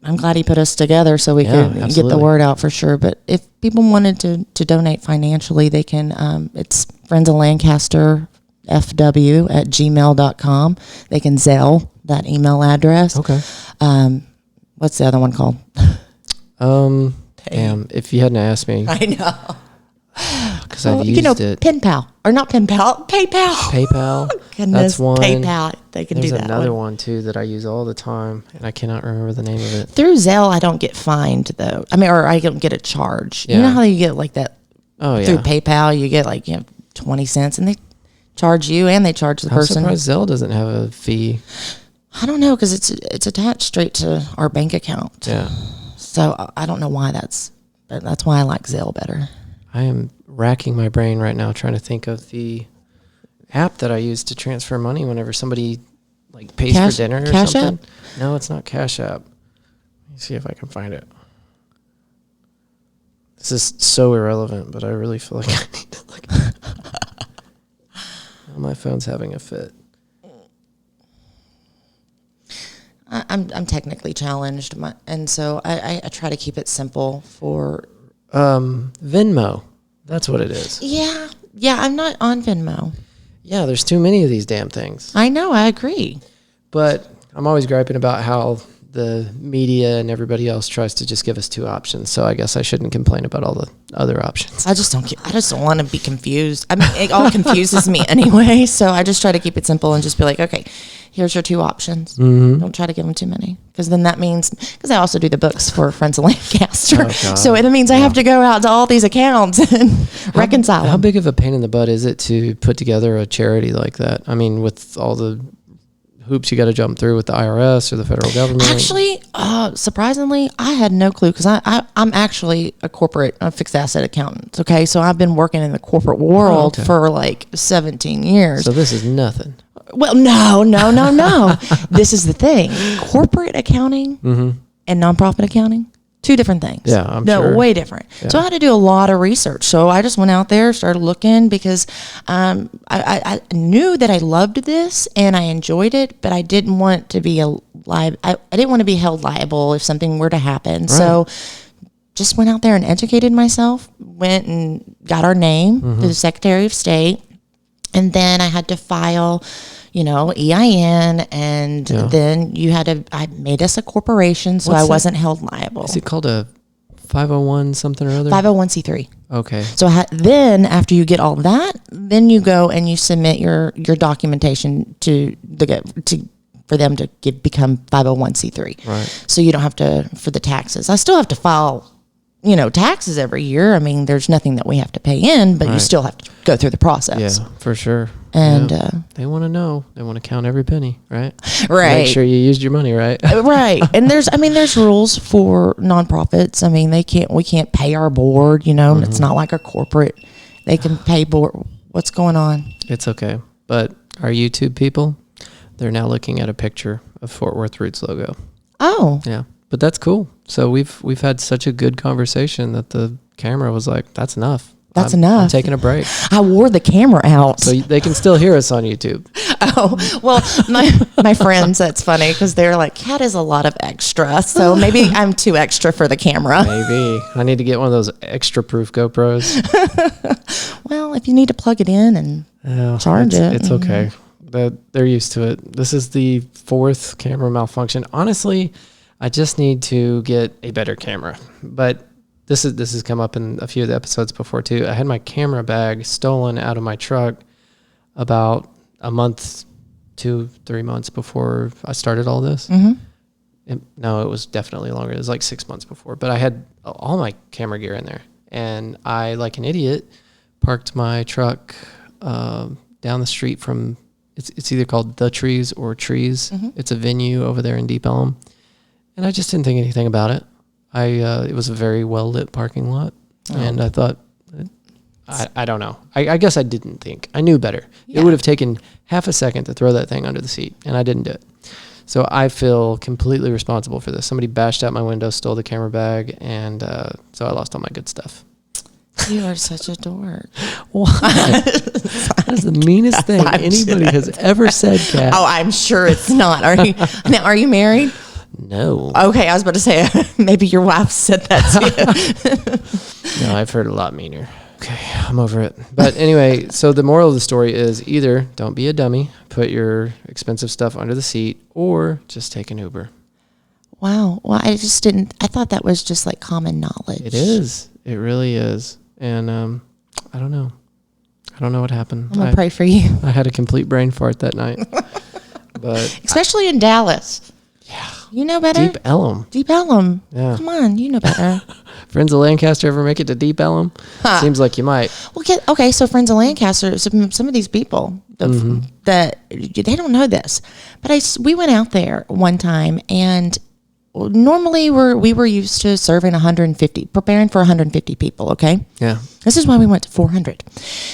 S2: I'm glad he put us together so we could get the word out for sure. But if people wanted to donate financially, they can, it's Friends of Lancaster fw@gmail.com. They can Zelle that email address.
S1: Okay.
S2: What's the other one called?
S1: Damn, if you hadn't asked me.
S2: I know.
S1: Because I've used it.
S2: Pen Pal. Or not Pen Pal, PayPal.
S1: PayPal.
S2: Oh, goodness,
S1: that's one.
S2: PayPal. They can do that.
S1: There's another one too that I use all the time, and I cannot remember the name of it.
S2: Through Zelle, I don't get fined though. Or I don't get a charge.
S1: Yeah.
S2: You know how you get like that?
S1: Oh yeah.
S2: Through PayPal, you get 20 cents, and they charge you, and they charge the person.
S1: I'm surprised Zelle doesn't have a fee.
S2: I don't know, because it's attached straight to our bank account.
S1: Yeah.
S2: So I don't know why but that's why I like Zelle better.
S1: I am racking my brain right now trying to think of the app that I use to transfer money whenever somebody pays for dinner or
S2: Cash
S1: something.
S2: App?
S1: No, it's not Cash App. Let me see if I can find it. This is so irrelevant, but I really feel like I need to look at it. Oh, my phone's having a fit.
S2: I'm technically challenged, and so I try to keep it simple for.
S1: Venmo. That's what it is.
S2: Yeah, I'm not on Venmo.
S1: Yeah, there's too many of these damn things.
S2: I know, I agree.
S1: But I'm always griping about how the media and everybody else tries to just give us two options. So I guess I shouldn't complain about all the other options.
S2: I just don't want to be confused. I mean, it all confuses me anyway. So I just try to keep it simple and just be like, okay, here's your two options. Mm-hmm. Don't try to give them too many. Because then that means, because I also do the books for Friends of Lancaster.
S1: Oh,
S2: so it means I have to go out to all these accounts and reconcile
S1: How
S2: them.
S1: big of a pain in the butt is it to put together a charity like that? I mean, with all the hoops you got to jump through with the IRS or the federal government.
S2: Actually, surprisingly, I had no clue because I'm actually a fixed asset accountant. Okay, so I've been working in the corporate world for 17 years.
S1: So this is nothing.
S2: Well, no. This is the thing: corporate accounting and nonprofit accounting, two different things.
S1: Yeah, I'm sure.
S2: No, way different. Yeah. So I had to do a lot of research. So I just went out there, started looking because I knew that I loved this and I enjoyed it, but I didn't want to be I didn't want to be held liable if something were to happen. Right. So just went out there and educated myself. Went and got our name to the Secretary of State, and then I had to file. EIN, and then I made us a corporation, so I wasn't held liable.
S1: Is it called a 501 something or other?
S2: 501c3.
S1: Okay.
S2: So then after you get all that, then you go and you submit your documentation for them to become 501c3.
S1: Right.
S2: So you don't have to, for the taxes. I still have to file taxes every year. I mean, there's nothing that we have to pay in, but you still have to go through the process.
S1: Yeah, for sure.
S2: And
S1: they want to know. They want to count every penny, right?
S2: Right.
S1: Make sure you used your money right.
S2: Right. And there's rules for nonprofits. I mean, we can't pay our board. It's not like a corporate. They can pay board. What's going on?
S1: It's okay. But our YouTube people, they're now looking at a picture of Fort Worth Roots logo.
S2: Oh.
S1: Yeah. But that's cool. So we've had such a good conversation that the camera was like, that's enough.
S2: That's enough.
S1: I'm taking a break.
S2: I wore the camera out.
S1: So they can still hear us on YouTube.
S2: Oh, well, my friends, that's funny because they're like, Kat is a lot of extra. So maybe I'm too extra for the camera.
S1: Maybe. I need to get one of those extra proof GoPros.
S2: Well, if you need to plug it in and charge it.
S1: It's okay. They're used to it. This is the fourth camera malfunction. Honestly, I just need to get a better camera. But this has come up in a few of the episodes before too. I had my camera bag stolen out of my truck about a month, 2-3 months before I started all this. Mm-hmm. No, it was definitely longer. It was like 6 months before. But I had all my camera gear in there. And I, like an idiot, parked my truck down the street from, it's either called The Trees or Trees. Mm-hmm. It's a venue over there in Deep Ellum. And I just didn't think anything about it. It was a very well lit parking lot, and I thought I don't know. I guess I didn't think. I knew better.
S2: Yeah.
S1: It would have taken half a second to throw that thing under the seat, and I didn't do it. So I feel completely responsible for this. Somebody bashed out my window, stole the camera bag, and so I lost all my good stuff.
S2: You are such a dork.
S1: Why? That is the meanest thing anybody has ever said, Kat.
S2: Oh, I'm sure it's not. Are you married?
S1: No.
S2: Okay, I was about to say, maybe your wife said that to you.
S1: No, I've heard a lot meaner. Okay, I'm over it. But anyway, so the moral of the story is either don't be a dummy, put your expensive stuff under the seat, or just take an Uber.
S2: Wow. Well, I thought that was just like common knowledge.
S1: It is. It really is. And I don't know. I don't know what happened.
S2: I'm going to pray for you.
S1: I had a complete brain fart that night. But
S2: especially in Dallas.
S1: Yeah.
S2: You know better?
S1: Deep Ellum.
S2: Deep Ellum.
S1: Yeah.
S2: Come on, you know better.
S1: Friends of Lancaster ever make it to Deep Ellum?
S2: Huh.
S1: Seems like you might.
S2: Well, okay, so Friends of Lancaster, some of these people, that they don't know this, but we went out there one time, and normally we were used to serving 150, preparing for 150 people, okay?
S1: Yeah.
S2: This is why we went to 400.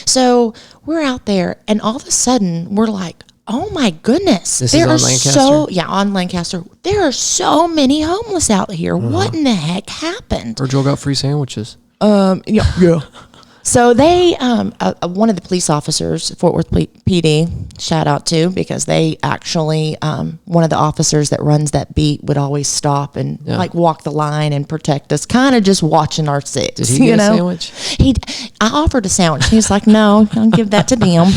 S2: So we're out there, and all of a sudden, we're like, oh my goodness.
S1: This is on Lancaster?
S2: On Lancaster. There are so many homeless out here. What in the heck happened?
S1: Virgil got free sandwiches.
S2: Yeah. So they, one of the police officers, Fort Worth PD, shout out to, because they actually, one of the officers that runs that beat would always stop and like walk the line and protect us, kind of just watching our six.
S1: Did he get a sandwich?
S2: I offered a sandwich. He was like, no, don't give that to them.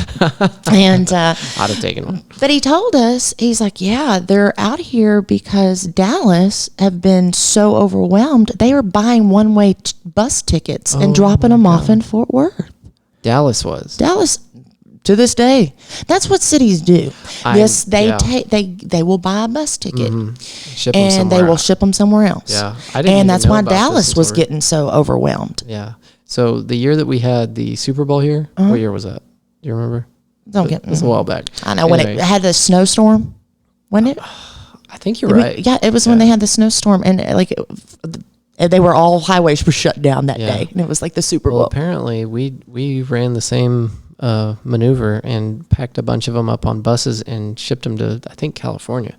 S2: And
S1: I'd have taken one.
S2: But he told us, he's like, yeah, they're out here because Dallas have been so overwhelmed. They are buying one-way bus tickets and dropping them off in Fort Worth.
S1: Dallas was.
S2: Dallas, to this day, that's what cities do. They will buy a bus ticket and they will ship them somewhere else.
S1: Yeah,
S2: and that's why Dallas was getting so overwhelmed.
S1: Yeah. So the year that we had the Super Bowl here, what year was that? Do you remember?
S2: It
S1: was a while back.
S2: I know when it had the snowstorm. When it?
S1: I think you're right.
S2: Yeah, it was when they had the snowstorm, and they were all highways were shut down that day, and it was like the Super Bowl.
S1: Well, apparently we ran the same maneuver and packed a bunch of them up on buses and shipped them to, I think, California.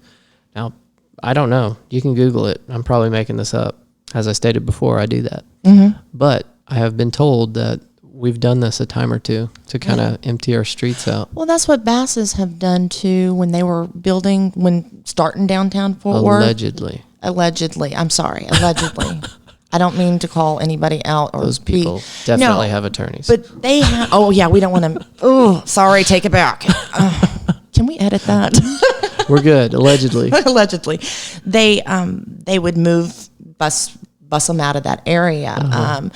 S1: Now, I don't know. You can Google it. I'm probably making this up. As I stated before, I do that. Mm-hmm. But I have been told that we've done this a time or two to kind of empty our streets out.
S2: Well, that's what Basses have done too when they were starting downtown Fort Worth. Allegedly. I'm sorry. Allegedly. I don't mean to call anybody out or
S1: those people definitely have attorneys.
S2: But they have. Oh yeah, we don't want to. Oh, sorry. Take it back. Can we edit that?
S1: We're good. Allegedly.
S2: Allegedly, they would move bus them out of that area.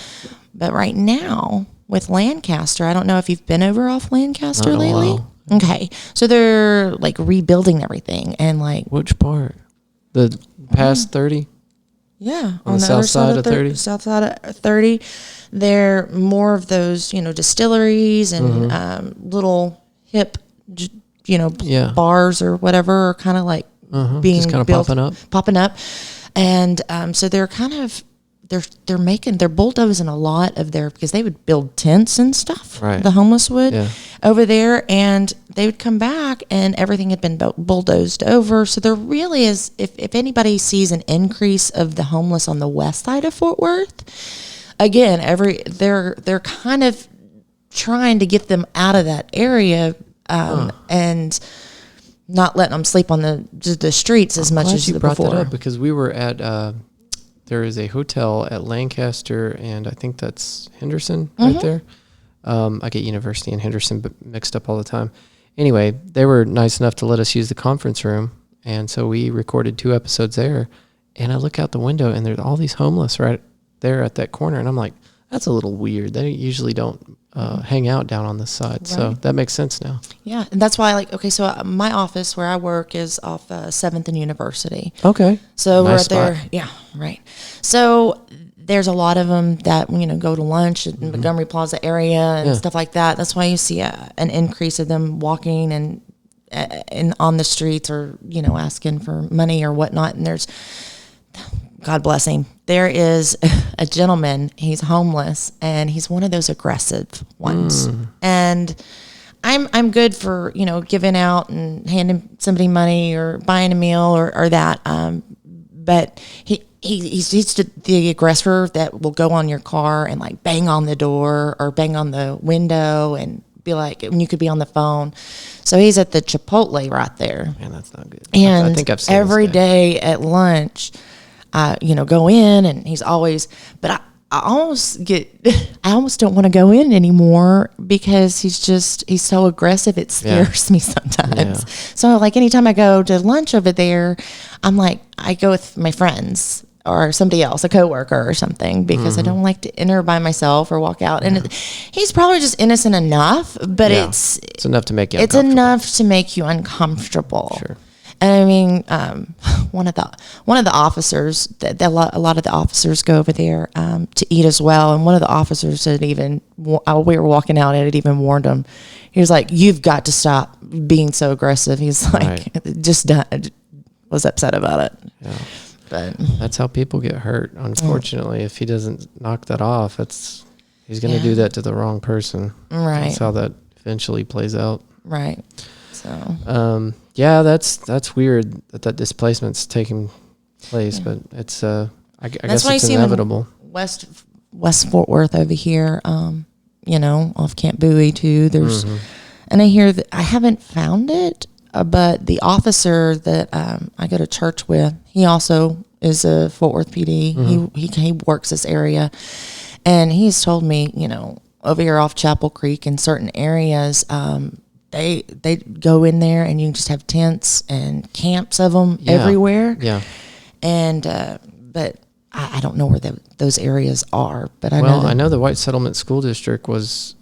S2: But right now with Lancaster, I don't know if you've been over off Lancaster lately. Okay, so they're like rebuilding everything and like
S1: which part? The past 30?
S2: Yeah,
S1: on the south side of 30.
S2: South side of 30, they're more of those, distilleries and
S1: little
S2: hip, bars or whatever, are kind of like being
S1: just kind of
S2: built,
S1: popping up,
S2: and so they're kind of they're bulldozing a lot of because they would build tents and stuff,
S1: right?
S2: The homeless would over there, and they would come back and everything had been bulldozed over. So there really is, if anybody sees an increase of the homeless on the west side of Fort Worth, again, they're kind of trying to get them out of that area and not letting them sleep on the streets as much as
S1: you brought
S2: before.
S1: That up because we were at there is a hotel at Lancaster, and I think that's Henderson right there. I get University and Henderson mixed up all the time. Anyway, they were nice enough to let us use the conference room, and so we recorded 2 episodes there. And I look out the window, and there's all these homeless right there at that corner, and I'm like, that's a little weird. They usually don't hang out down on this side, right. So that makes sense now.
S2: Yeah, and that's why, so my office where I work is off 7th and University.
S1: Okay.
S2: So
S1: nice
S2: we're right there. Yeah, right. So there's a lot of them that, go to lunch in Montgomery Plaza area and stuff like that. That's why you see an increase of them walking and on the streets or, asking for money or whatnot. And God bless him. There is a gentleman, he's homeless, and he's one of those aggressive ones. And I'm good for, giving out and handing somebody money or buying a meal or that. But he's the aggressor that will go on your car and like bang on the door or bang on the window and be like, when you could be on the phone. So he's at the Chipotle right there.
S1: Man, that's not good.
S2: And
S1: I think I've seen
S2: every
S1: this guy.
S2: day at lunch, go in, and he's always, but I almost don't want to go in anymore because he's so aggressive. It scares me sometimes.
S1: Yeah.
S2: So like anytime I go to lunch over there, I'm like, I go with my friends or somebody else, a coworker or something, because I don't like to enter by myself or walk out. And he's probably just innocent enough, but it's
S1: enough to make you
S2: it's
S1: uncomfortable.
S2: enough to make you uncomfortable.
S1: Sure.
S2: And I mean, one of the officers, a lot of the officers go over there to eat as well. And one of the officers had we were walking out, and it even warned him. He was like, "You've got to stop being so aggressive." He's like, was upset about it.
S1: Yeah.
S2: But
S1: That's how people get hurt. Unfortunately, if he doesn't knock that off, he's going to do that to the wrong person.
S2: Right.
S1: That's how that eventually plays out.
S2: Right. So.
S1: Yeah, that's weird that displacement's taking place, but it's I guess
S2: why
S1: it's
S2: you see
S1: inevitable.
S2: West Fort Worth over here, off Camp Bowie too. There's, and I hear that I haven't found it, but the officer that I go to church with, he also is a Fort Worth PD. He works this area, and he's told me, over here off Chapel Creek in certain areas, they go in there and you can just have tents and camps of them everywhere.
S1: Yeah.
S2: And but I don't know where those areas are. But
S1: I know the White Settlement School District was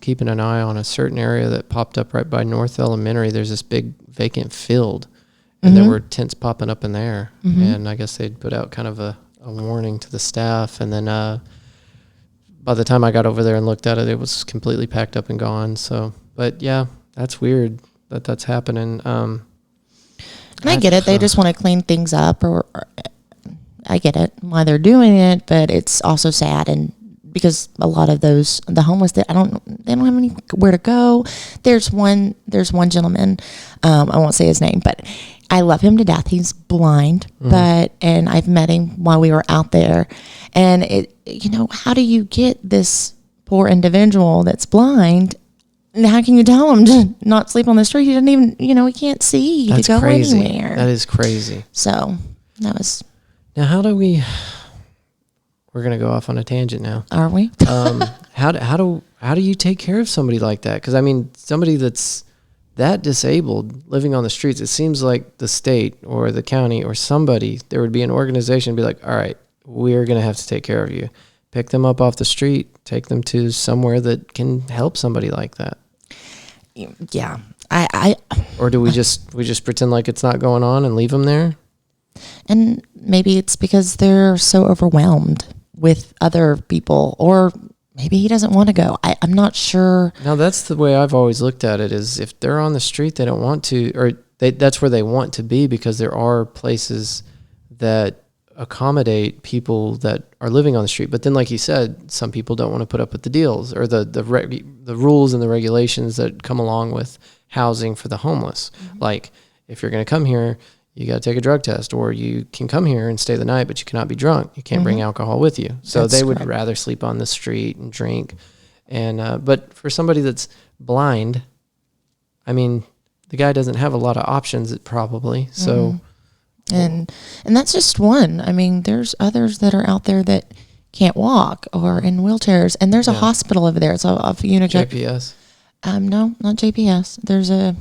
S1: keeping an eye on a certain area that popped up right by North Elementary. There's this big vacant field, and there were tents popping up in there. And I guess they'd put out kind of a warning to the staff. And then by the time I got over there and looked at it, it was completely packed up and gone. So, but yeah, that's weird that's happening. And
S2: I get it. They just want to clean things up, or I get it why they're doing it, but it's also sad. And because a lot of the homeless, they don't have anywhere to go. There's one gentleman, I won't say his name, but I love him to death. He's blind, and I've met him while we were out there. And how do you get this poor individual that's blind? And how can you tell him to not sleep on the street? He doesn't even, he can't see
S1: that's
S2: to go
S1: crazy.
S2: anywhere.
S1: That is crazy.
S2: So that was.
S1: Now, we're going to go off on a tangent now.
S2: Are we?
S1: How do you take care of somebody like that? Because I mean, somebody that's that disabled living on the streets, it seems like the state or the county or somebody, there would be an organization be like, all right, we're going to have to take care of you. Pick them up off the street, take them to somewhere that can help somebody like that.
S2: Yeah.
S1: Or do we just pretend like it's not going on and leave them there?
S2: And maybe it's because they're so overwhelmed with other people, or maybe he doesn't want to go. I'm not sure.
S1: Now, that's the way I've always looked at it, is if they're on the street, they don't want to, or that's where they want to be, because there are places that accommodate people that are living on the street. But then, like you said, some people don't want to put up with the deals or the rules and the regulations that come along with housing for the homeless. Like, if you're going to come here, you got to take a drug test, or you can come here and stay the night, but you cannot be drunk. You can't bring alcohol with you. So
S2: That's
S1: they would
S2: correct.
S1: rather sleep on the street and drink. And but for somebody that's blind, I mean, the guy doesn't have a lot of options probably. So,
S2: And that's just one. I mean, there's others that are out there that can't walk or in wheelchairs, and there's a hospital over there. It's off
S1: JPS.
S2: No, not JPS.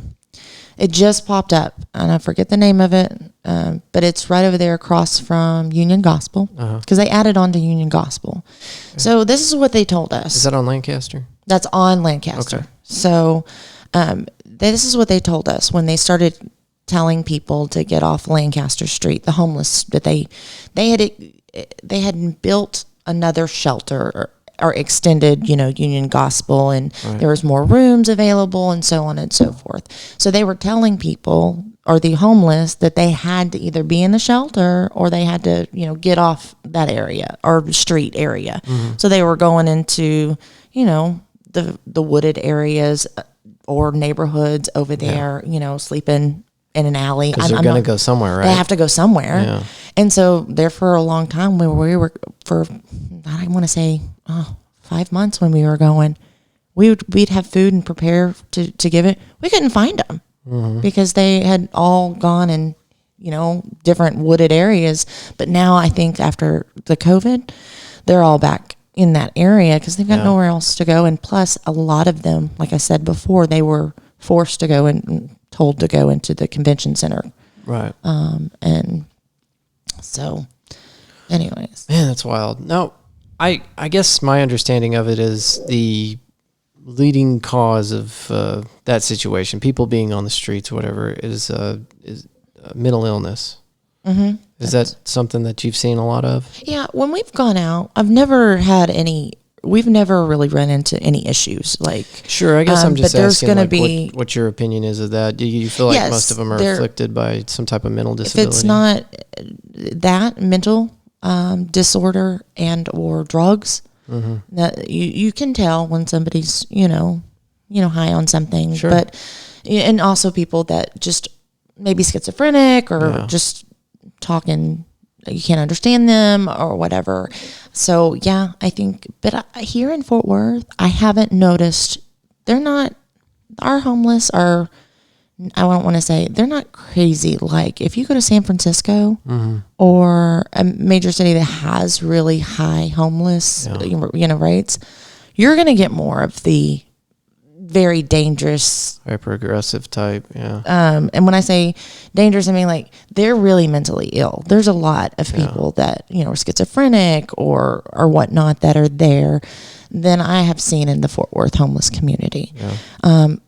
S2: It just popped up, and I forget the name of it, but it's right over there across from Union Gospel, because they added on to Union Gospel. Okay. So this is what they told us.
S1: Is that on Lancaster?
S2: That's on Lancaster.
S1: Okay.
S2: So this is what they told us when they started telling people to get off Lancaster Street, the homeless, that they had built another shelter or extended, Union Gospel, and there was more rooms available and so on and so forth. So they were telling people or the homeless that they had to either be in the shelter or they had to, get off that area or street area. So they were going into, the wooded areas or neighborhoods over there, sleeping in an alley.
S1: Because they're going to go somewhere, right?
S2: They have to go somewhere.
S1: Yeah.
S2: And so there for a long time, we were for, I want to say, 5 months when we were going, we'd have food and prepare to give it. We couldn't find them because they had all gone in, different wooded areas. But now I think after the COVID, they're all back in that area because they've got nowhere else to go. And plus, a lot of them, like I said before, they were forced to go and told to go into the convention center.
S1: Right.
S2: And so, anyways.
S1: Man, that's wild. No, I guess my understanding of it is the leading cause of that situation, people being on the streets or whatever, is mental illness. Mm-hmm. Is that something that you've seen a lot of? Yeah,
S2: when we've gone out, we've never really run into any issues. Like,
S1: sure, I guess I'm just asking like, what your opinion is of that. Do you feel like most of them are afflicted by some type of mental disability?
S2: If it's not that mental disorder and or drugs, that you can tell when somebody's high on something. Sure. But and also people that just maybe schizophrenic or just talking, you can't understand them or whatever. So yeah, I think, but here in Fort Worth, I haven't noticed, our homeless are, I don't want to say, they're not crazy. Like if you go to San Francisco or a major city that has really high homeless, rates, you're going to get more of the very dangerous,
S1: hyper-aggressive type,
S2: and when I say dangerous, I mean like they're really mentally ill. There's a lot of people that are schizophrenic or whatnot that are there than I have seen in the Fort Worth homeless community.
S1: I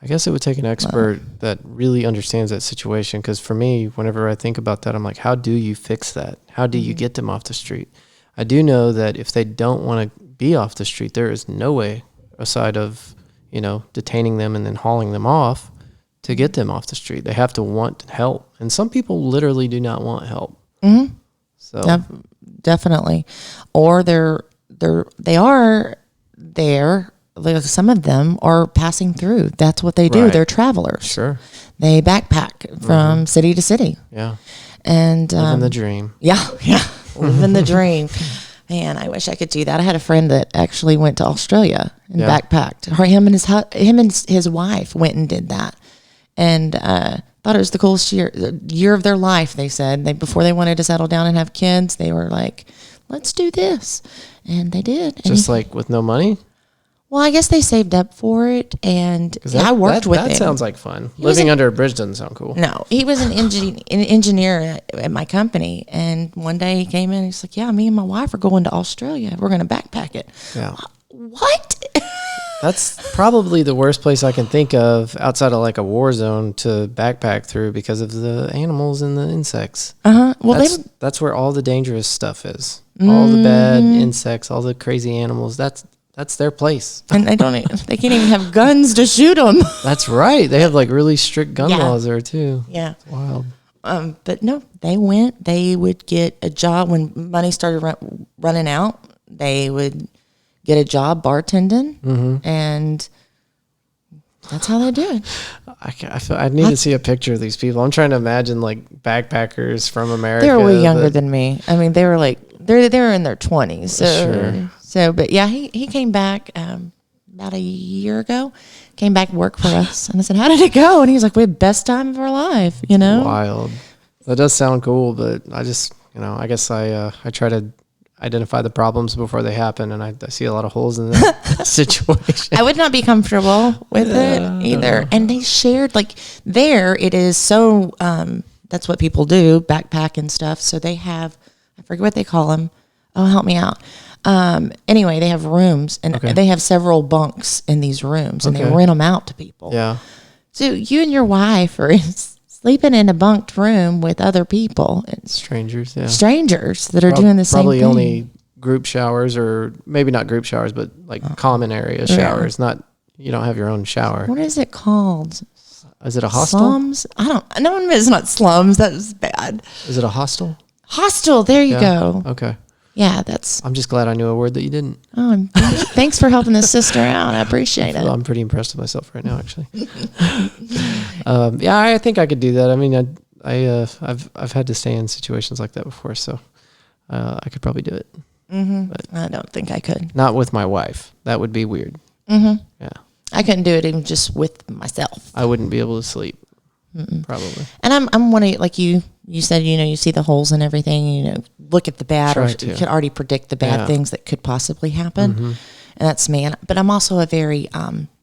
S1: guess it would take an expert that really understands that situation, because for me, whenever I think about that, I'm like, how do you fix that? How do you get them off the street? I do know that if they don't want to be off the street, there is no way aside of detaining them and then hauling them off to get them off the street. They have to want help. And some people literally do not want help. Mm-hmm. So
S2: definitely. Or they are there. Some of them are passing through. That's what they do. Right. They're travelers.
S1: Sure.
S2: They backpack from city to city.
S1: Yeah.
S2: And
S1: living the dream.
S2: Yeah. Living the dream. Man, I wish I could do that. I had a friend that actually went to Australia and backpacked. Him and his wife went and did that, and thought it was the coolest year of their life. They said before they wanted to settle down and have kids, they were like, "Let's do this," and they did.
S1: Just like with no money.
S2: Well, I guess they saved up for it, and I worked with him.
S1: That sounds like fun. Living under a bridge doesn't sound cool.
S2: No, he was an engineer at my company, and one day he came in and he's like, yeah, me and my wife are going to Australia. We're going to backpack it.
S1: Yeah.
S2: What?
S1: That's probably the worst place I can think of outside of like a war zone to backpack through because of the animals and the insects.
S2: Uh-huh. Well,
S1: that's where all the dangerous stuff is. All the bad insects, all the crazy animals. That's their place.
S2: And they can't even have guns to shoot them.
S1: That's right. They have like really strict gun laws there too.
S2: Yeah.
S1: It's wild.
S2: But no, they would get a job when money started running out. They would get a job bartending, and that's how they do it.
S1: I need to see a picture of these people. I'm trying to imagine like backpackers from America.
S2: They were way younger than me. I mean, they were like, they were in their 20s. So, sure. So, but yeah, he came back about a year ago, came back to work for us. And I said, how did it go? And he was like, we had the best time of our life,
S1: Wild. That does sound cool, but I just, I guess I try to identify the problems before they happen, and I see a lot of holes in that situation.
S2: I would not be comfortable with it either. And they shared, like, there it is so, that's what people do, backpack and stuff. So they have, I forget what they call them. Oh, help me out. Anyway, they have rooms, and they have several bunks in these rooms, and they rent them out to people.
S1: Yeah.
S2: So you and your wife are sleeping in a bunked room with other people.
S1: Strangers, yeah.
S2: Strangers that are doing the same thing.
S1: Probably only group showers, or maybe not group showers, but like common area showers. Not, you don't have your own shower.
S2: What is it called?
S1: Is it a hostel?
S2: Slums? No, it's not slums. That was bad.
S1: Is it a hostel?
S2: Hostel. There you go.
S1: Okay.
S2: Yeah,
S1: I'm just glad I knew a word that you didn't.
S2: Oh, thanks for helping this sister out. I appreciate it.
S1: I'm pretty impressed with myself right now, actually. Yeah, I think I could do that. I mean, I've had to stay in situations like that before, so I could probably do it.
S2: Mm-hmm. But I don't think I could.
S1: Not with my wife. That would be weird.
S2: Mm-hmm.
S1: Yeah.
S2: I couldn't do it even just with myself.
S1: I wouldn't be able to sleep. Probably.
S2: And I'm one of, like you said, you see the holes and everything, look at the bad, or you could already predict the bad things that could possibly happen. Mm-hmm. And that's me. But I'm also a very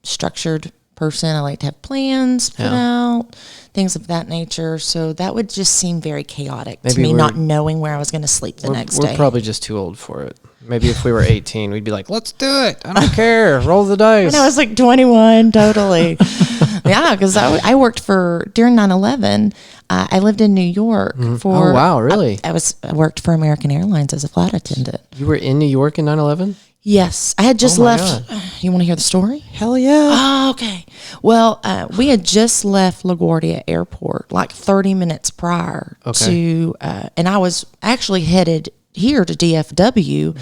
S2: structured person. I like to have plans put out, things of that nature. So that would just seem very chaotic to me, not knowing where I was going to sleep the next day.
S1: We're probably just too old for it. Maybe if we were 18, we'd be like, let's do it. I don't care. Roll the dice.
S2: And I was like 21, totally. Yeah, because I worked during 9/11, I lived in New York for...
S1: Oh, wow, really?
S2: I worked for American Airlines as a flight attendant.
S1: You were in New York in 9/11?
S2: Yes. I had just left... God. You want to hear the story?
S1: Hell yeah.
S2: Oh, okay. Well, we had just left LaGuardia Airport like 30 minutes prior to... and I was actually headed here to DFW,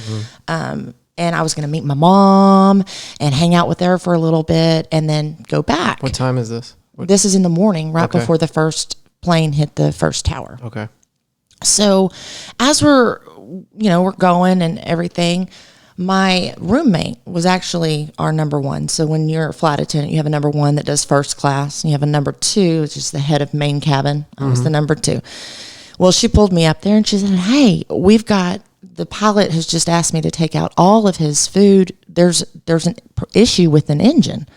S2: and I was going to meet my mom and hang out with her for a little bit and then go back.
S1: What time is this?
S2: This is in the morning, right before the first plane hit the first tower.
S1: Okay.
S2: So as we're going and everything, my roommate was actually our number one. So when you're a flight attendant, you have a number one that does first class, and you have a number two, which is the head of main cabin. I was the number two. Well, she pulled me up there and she said, hey, the pilot has just asked me to take out all of his food. There's an issue with an engine.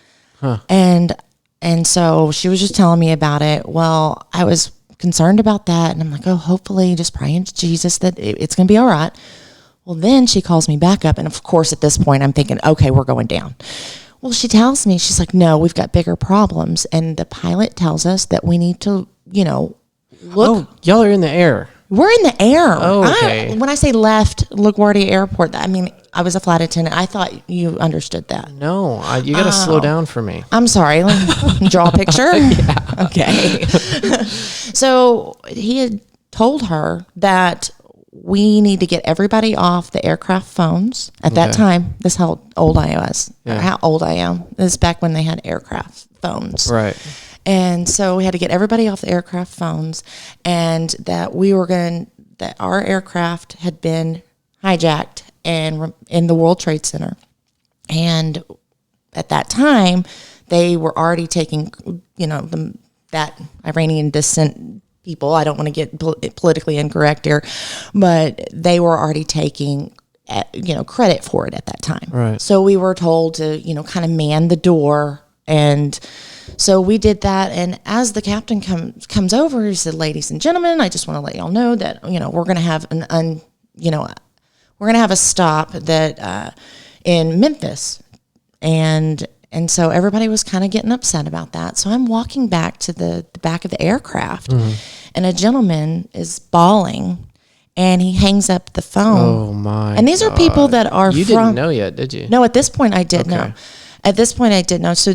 S2: Huh. And so she was just telling me about it. Well, I was concerned about that. And I'm like, oh, hopefully just praying to Jesus that it's going to be all right. Well, then she calls me back up. And of course, at this point, I'm thinking, okay, we're going down. Well, she tells me, she's like, no, we've got bigger problems. And the pilot tells us that we need to, look.
S1: Oh, y'all are in the air.
S2: We're in the air.
S1: Oh, okay.
S2: When I say left LaGuardia Airport, I mean, I was a flight attendant. I thought you understood that.
S1: No, you got to slow down for me.
S2: I'm sorry. Let me draw a picture.
S1: Yeah.
S2: Okay. So he had told her that we need to get everybody off the aircraft phones. At that time, this is how old I was. Yeah. Or how old I am. This is back when they had aircraft phones.
S1: Right.
S2: And so we had to get everybody off the aircraft phones, and that that our aircraft had been hijacked and in the World Trade Center. And at that time, they were already taking, that Iranian descent people. I don't want to get politically incorrect here, but they were already taking, credit for it at that time.
S1: Right.
S2: So we were told to, kind of man the door. And so we did that, and as the captain comes over, he said, "Ladies and gentlemen, I just want to let y'all know that we're going to have we're going to have a stop that in Memphis," and so everybody was kind of getting upset about that. So I'm walking back to the back of the aircraft, and a gentleman is bawling, and he hangs up the phone.
S1: Oh my!
S2: And these are people that are
S1: you didn't know yet, did you?
S2: No, at this point I did know. At this point, I didn't know. So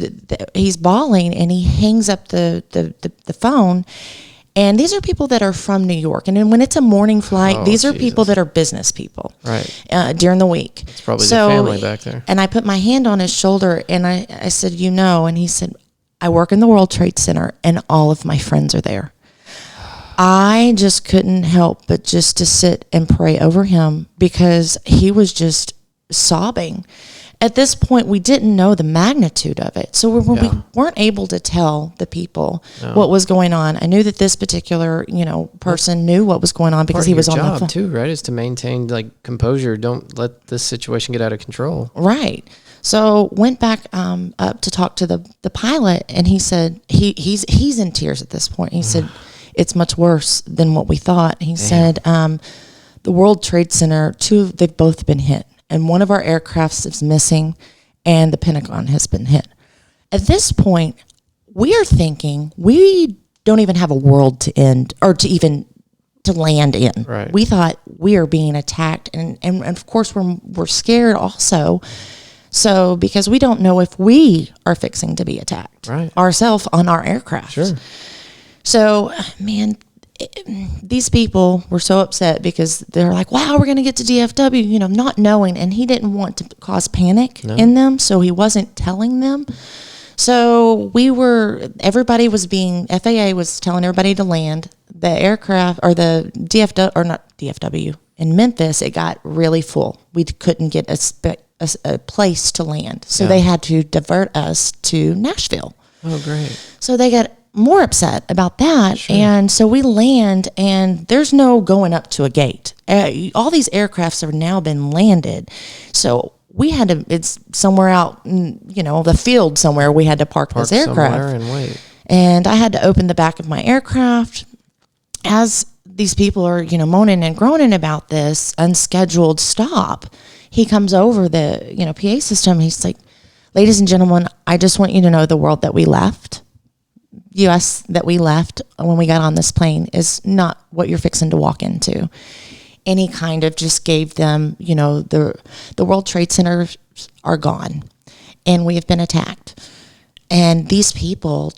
S2: he's bawling, and he hangs up the phone. And these are people that are from New York. And then when it's a morning flight, these are people that are business people.
S1: Right.
S2: During the week.
S1: It's probably the family back there.
S2: And I put my hand on his shoulder, and I said, and he said, I work in the World Trade Center, and all of my friends are there. I just couldn't help but just to sit and pray over him, because he was just sobbing. At this point, we didn't know the magnitude of it. So we weren't able to tell the people what was going on. I knew that this particular, person knew what was going on because he was on the phone.
S1: Part of your job, too, right, is to maintain, composure. Don't let this situation get out of control.
S2: Right. So went back up to talk to the pilot, and he said, he's in tears at this point. He said, it's much worse than what we thought. He said, the World Trade Center, they've both been hit. And one of our aircrafts is missing, and the Pentagon has been hit. At this point, we are thinking we don't even have a world to end or to land in.
S1: Right.
S2: We thought we are being attacked, and of course we're scared also. So, because we don't know if we are fixing to be attacked ourselves on our aircraft.
S1: Sure.
S2: So, man, these people were so upset because they're like, wow, we're going to get to DFW, not knowing. And he didn't want to cause panic in them, so he wasn't telling them. So everybody was FAA was telling everybody to land. The aircraft, or the DFW, or not DFW, in Memphis, it got really full. We couldn't get a place to land. So they had to divert us to Nashville.
S1: Oh, great.
S2: So they got more upset about that. Sure. And so we land, and there's no going up to a gate. All these aircrafts have now been landed. So we had to, it's somewhere out, the field somewhere, we had to park this aircraft.
S1: Somewhere and wait.
S2: And I had to open the back of my aircraft. As these people are, moaning and groaning about this unscheduled stop, he comes over the, PA system. He's like, ladies and gentlemen, I just want you to know the world that we left. U.S. that we left when we got on this plane is not what you're fixing to walk into. And he kind of just gave them, the World Trade Centers are gone, and we have been attacked. And these people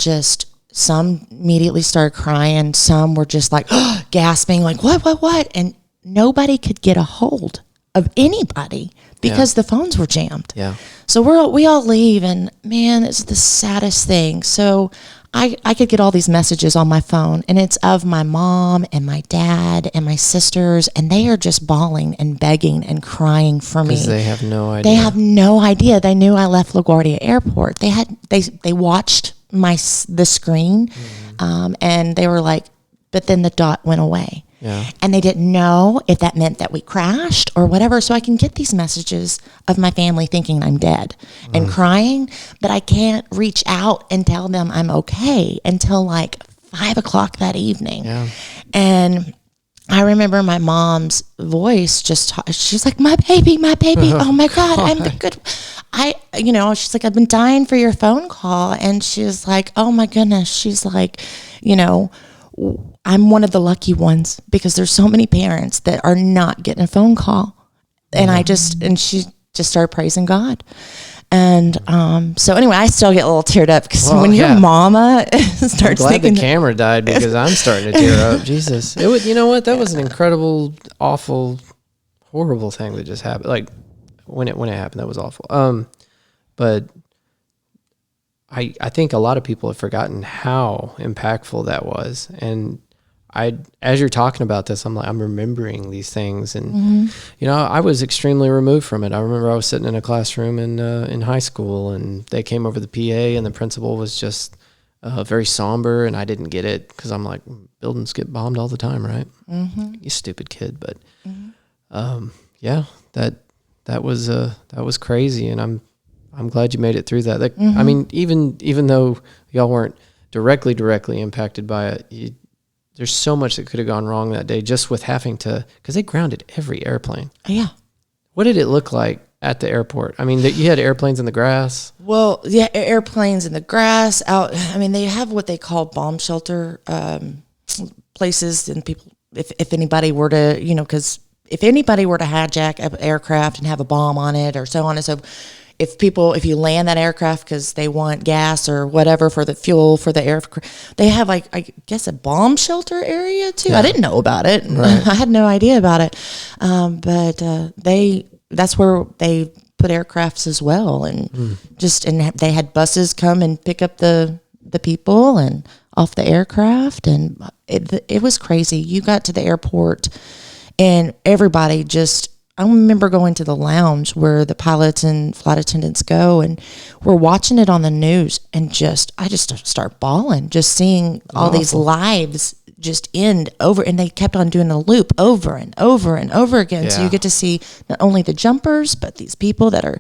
S2: some immediately started crying. Some were just like gasping, like, what? And nobody could get a hold of anybody because the phones were jammed.
S1: Yeah.
S2: So we all leave, and man, it's the saddest thing. So I could get all these messages on my phone, and it's of my mom and my dad and my sisters, and they are just bawling and begging and crying for me.
S1: Because they have no idea.
S2: They have no idea. They knew I left LaGuardia Airport. They watched the screen, and they were like, but then the dot went away.
S1: Yeah.
S2: And they didn't know if that meant that we crashed or whatever. So I can get these messages of my family thinking I'm dead and crying, but I can't reach out and tell them I'm okay until like 5 o'clock that evening.
S1: Yeah.
S2: And I remember my mom's voice she's like, my baby, oh my God, I'm good. She's like, I've been dying for your phone call. And she's like, oh my goodness. She's like, I'm one of the lucky ones because there's so many parents that are not getting a phone call. And she just started praising God. And so anyway, I still get a little teared up because when your mama starts
S1: I'm glad
S2: thinking
S1: the camera died because I'm starting to tear up. Jesus. You know what? That was an incredible, awful, horrible thing that just happened. Like when it happened, that was awful. But I think a lot of people have forgotten how impactful that was. And as you're talking about this, I'm remembering these things, and I was extremely removed from it. I remember I was sitting in a classroom in high school, and they came over the PA, and the principal was just very somber, and I didn't get it because I'm like, buildings get bombed all the time, right? Mm-hmm. You stupid kid, but that was crazy, and I'm glad you made it through that. I mean, even though y'all weren't directly impacted by it, there's so much that could have gone wrong that day just with having to, because they grounded every airplane.
S2: Yeah.
S1: What did it look like at the airport? I mean, you had airplanes in the grass.
S2: Well, yeah, airplanes in the grass out. I mean, they have what they call bomb shelter places, and people, if anybody were to, because if anybody were to hijack an aircraft and have a bomb on it or so on and so, if you land that aircraft because they want gas or whatever for the fuel for the aircraft, they have I guess a bomb shelter area too. Yeah. I didn't know about it. Right. I had no idea about it. But that's where they put aircrafts as well. And and they had buses come and pick up the people and off the aircraft. And it was crazy. You got to the airport and everybody I remember going to the lounge where the pilots and flight attendants go, and we're watching it on the news, and I just start bawling, just seeing all these lives just end over, and they kept on doing a loop over and over and over again. Yeah. So you get to see not only the jumpers, but these people that are,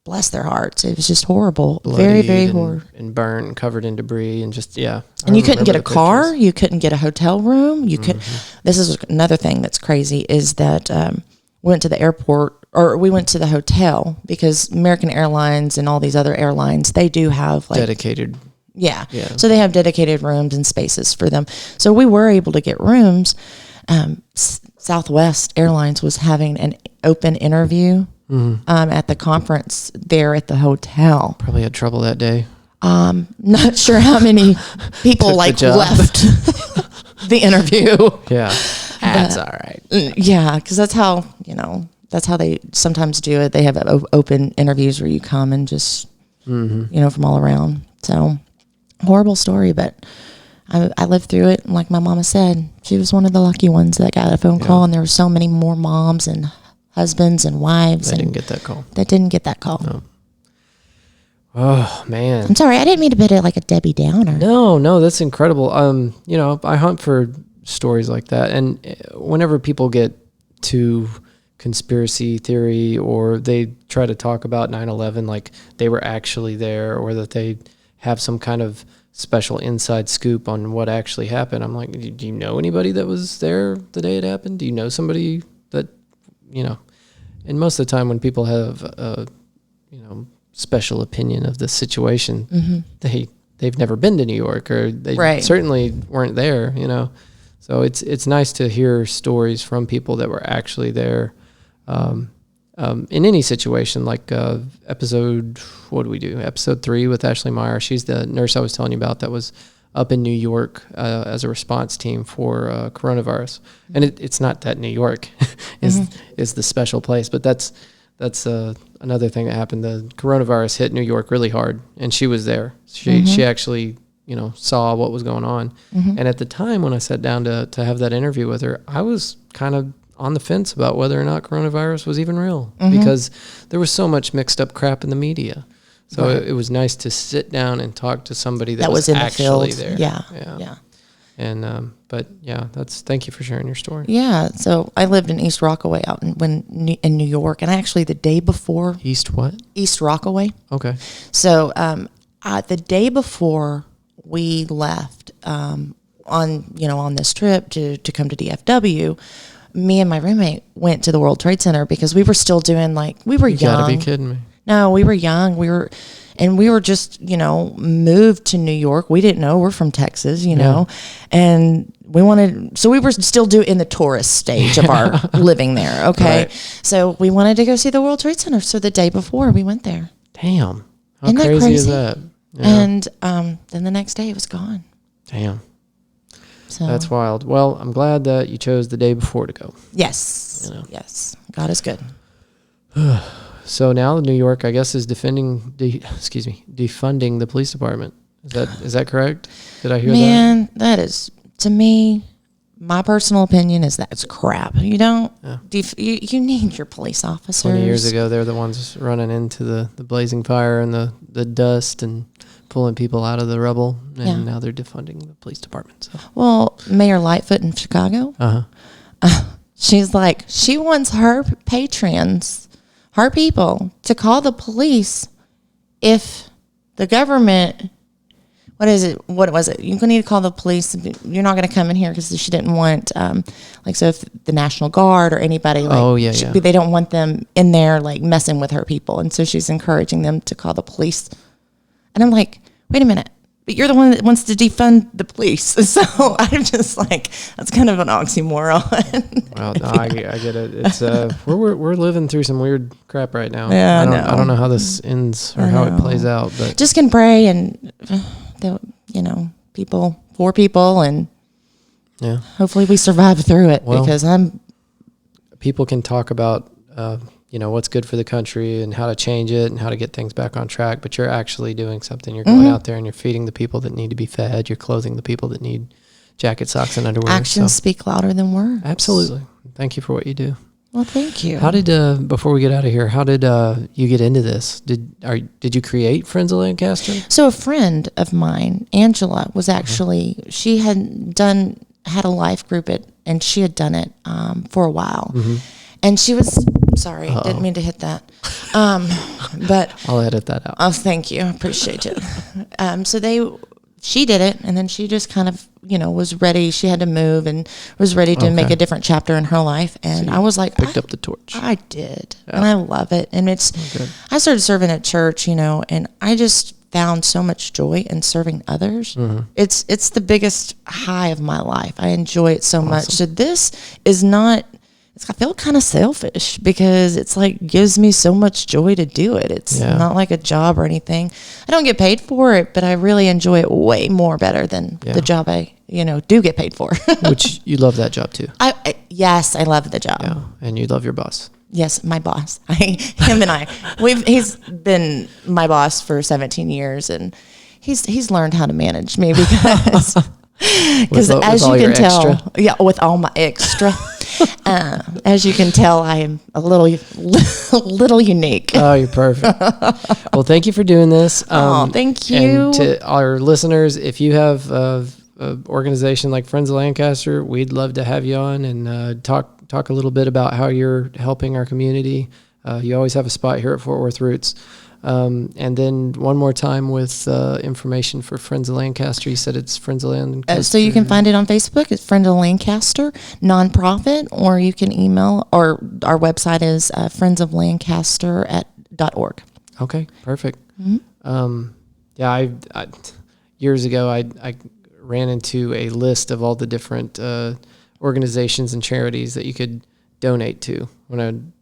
S2: bless their hearts. It was just horrible.
S1: Bloodied,
S2: very, very horrible.
S1: And burnt, covered in debris, and just, yeah.
S2: And you couldn't get a car. Pictures. You couldn't get a hotel room. You could. This is another thing that's crazy is that we went to the airport, or we went to the hotel, because American Airlines and all these other airlines, they do have
S1: dedicated.
S2: Yeah. So they have dedicated rooms and spaces for them. So we were able to get rooms. Southwest Airlines was having an open interview at the conference there at the hotel.
S1: Probably had trouble that day.
S2: Not sure how many people left the interview.
S1: Yeah, that's all right.
S2: Yeah, because that's how they sometimes do it. They have open interviews where you come and just from all around. So horrible story, but I lived through it. And like my mama said, she was one of the lucky ones that got a phone call, and there were so many more moms and husbands and wives
S1: that didn't get that call. No. Oh man,
S2: I'm sorry. I didn't mean to be like a Debbie Downer.
S1: No, that's incredible. I hunt for stories like that, and whenever people get to conspiracy theory or they try to talk about 9/11 like they were actually there, or that they have some kind of special inside scoop on what actually happened, I'm like, do you know anybody that was there the day it happened? Do you know somebody that, and most of the time when people have a special opinion of the situation, they've never been to New York, or they certainly weren't there, so it's nice to hear stories from people that were actually there, in any situation, like episode 3 with Ashley Meyer. She's the nurse I was telling you about that was up in New York as a response team for coronavirus. And it's not that New York is the special place, but that's another thing that happened. The coronavirus hit New York really hard, and she was there. She actually saw what was going on. And at the time when I sat down to have that interview with her, I was kind of on the fence about whether or not coronavirus was even real, because there was so much mixed up crap in the media. So it was nice to sit down and talk to somebody that was in actually the field. There. Yeah. And thank you for sharing your story. Yeah. So I lived in East Rockaway out in New York, and actually the day before East Rockaway. Okay. So the day before we left on this trip to come to DFW, me and my roommate went to the World Trade Center because we were still doing we were young. You gotta be kidding me. No, we were young. We were just, moved to New York. We didn't know. We're from Texas, know, and we were still in the tourist stage of our living there. Okay. Right. So we wanted to go see the World Trade Center. So the day before we went there. Damn. How crazy is that? Yeah. And then the next day it was gone. Damn. So that's wild. Well, I'm glad that you chose the day before to go. Yes. Yes. God is good. So now New York, I guess, is defunding the police department. Is that correct? Did I hear that? Man, that is, to me, my personal opinion is that's crap. You don't. Yeah. You need your police officers. 20 years ago, they're the ones running into the blazing fire and the dust and pulling people out of the rubble, and now they're defunding the police department. So. Well, Mayor Lightfoot in Chicago, she's like, she wants her patrons, her people, to call the police if the government, what was it? You need to call the police. You're not going to come in here because she didn't want, so if the National Guard or anybody, they don't want them in there, messing with her people. And so she's encouraging them to call the police. And I'm like, wait a minute, but you're the one that wants to defund the police. So I'm just like, that's kind of an oxymoron. Well, no, I get it. It's we're living through some weird crap right now. Yeah, I don't know how this ends or how it plays out, but just can pray and for people, and hopefully we survive through it, because people can talk about what's good for the country and how to change it and how to get things back on track, but you're actually doing something. You're going out there and you're feeding the people that need to be fed. You're clothing the people that need jackets, socks, and underwear. Actions speak louder than words. Absolutely. Thank you for what you do. Well, thank you. How did, before we get out of here, how did you get into this? Did you create Friends of Lancaster? So a friend of mine, Angela, was actually, she had a life group and she had done it for a while. And she was, sorry, didn't mean to hit that. But I'll edit that out. Oh, thank you. I appreciate it. She did it, and then she just kind of, was ready. She had to move and was ready to make a different chapter in her life. And so I was like, picked up the torch. I did. Yeah. And I love it. And I started serving at church, and I just found so much joy in serving others. It's the biggest high of my life. I enjoy it so much. So this is not
S2: I feel kind of selfish because it's like gives me so much joy to do it. It's not like a job or anything. I don't get paid for it, but I really enjoy it way more better than the job I do get paid for.
S1: Which you love that job too.
S2: Yes, I love the job.
S1: Yeah, and you love your boss.
S2: Yes, my boss. He's been my boss for 17 years, and he's learned how to manage me because as you can tell, with all my extra. As you can tell, I am a little unique.
S1: Oh, you're perfect. Well, thank you for doing this.
S2: Thank you.
S1: And to our listeners, if you have an organization like Friends of Lancaster, we'd love to have you on and talk a little bit about how you're helping our community. You always have a spot here at Fort Worth Roots. And then one more time with information for Friends of Lancaster. You said it's Friends of Lancaster.
S2: So you can find it on Facebook. It's Friends of Lancaster, nonprofit, or you can email, or our website is friendsoflancaster.org.
S1: Okay, perfect. Mm-hmm. I years ago, I ran into a list of all the different organizations and charities that you could donate to. When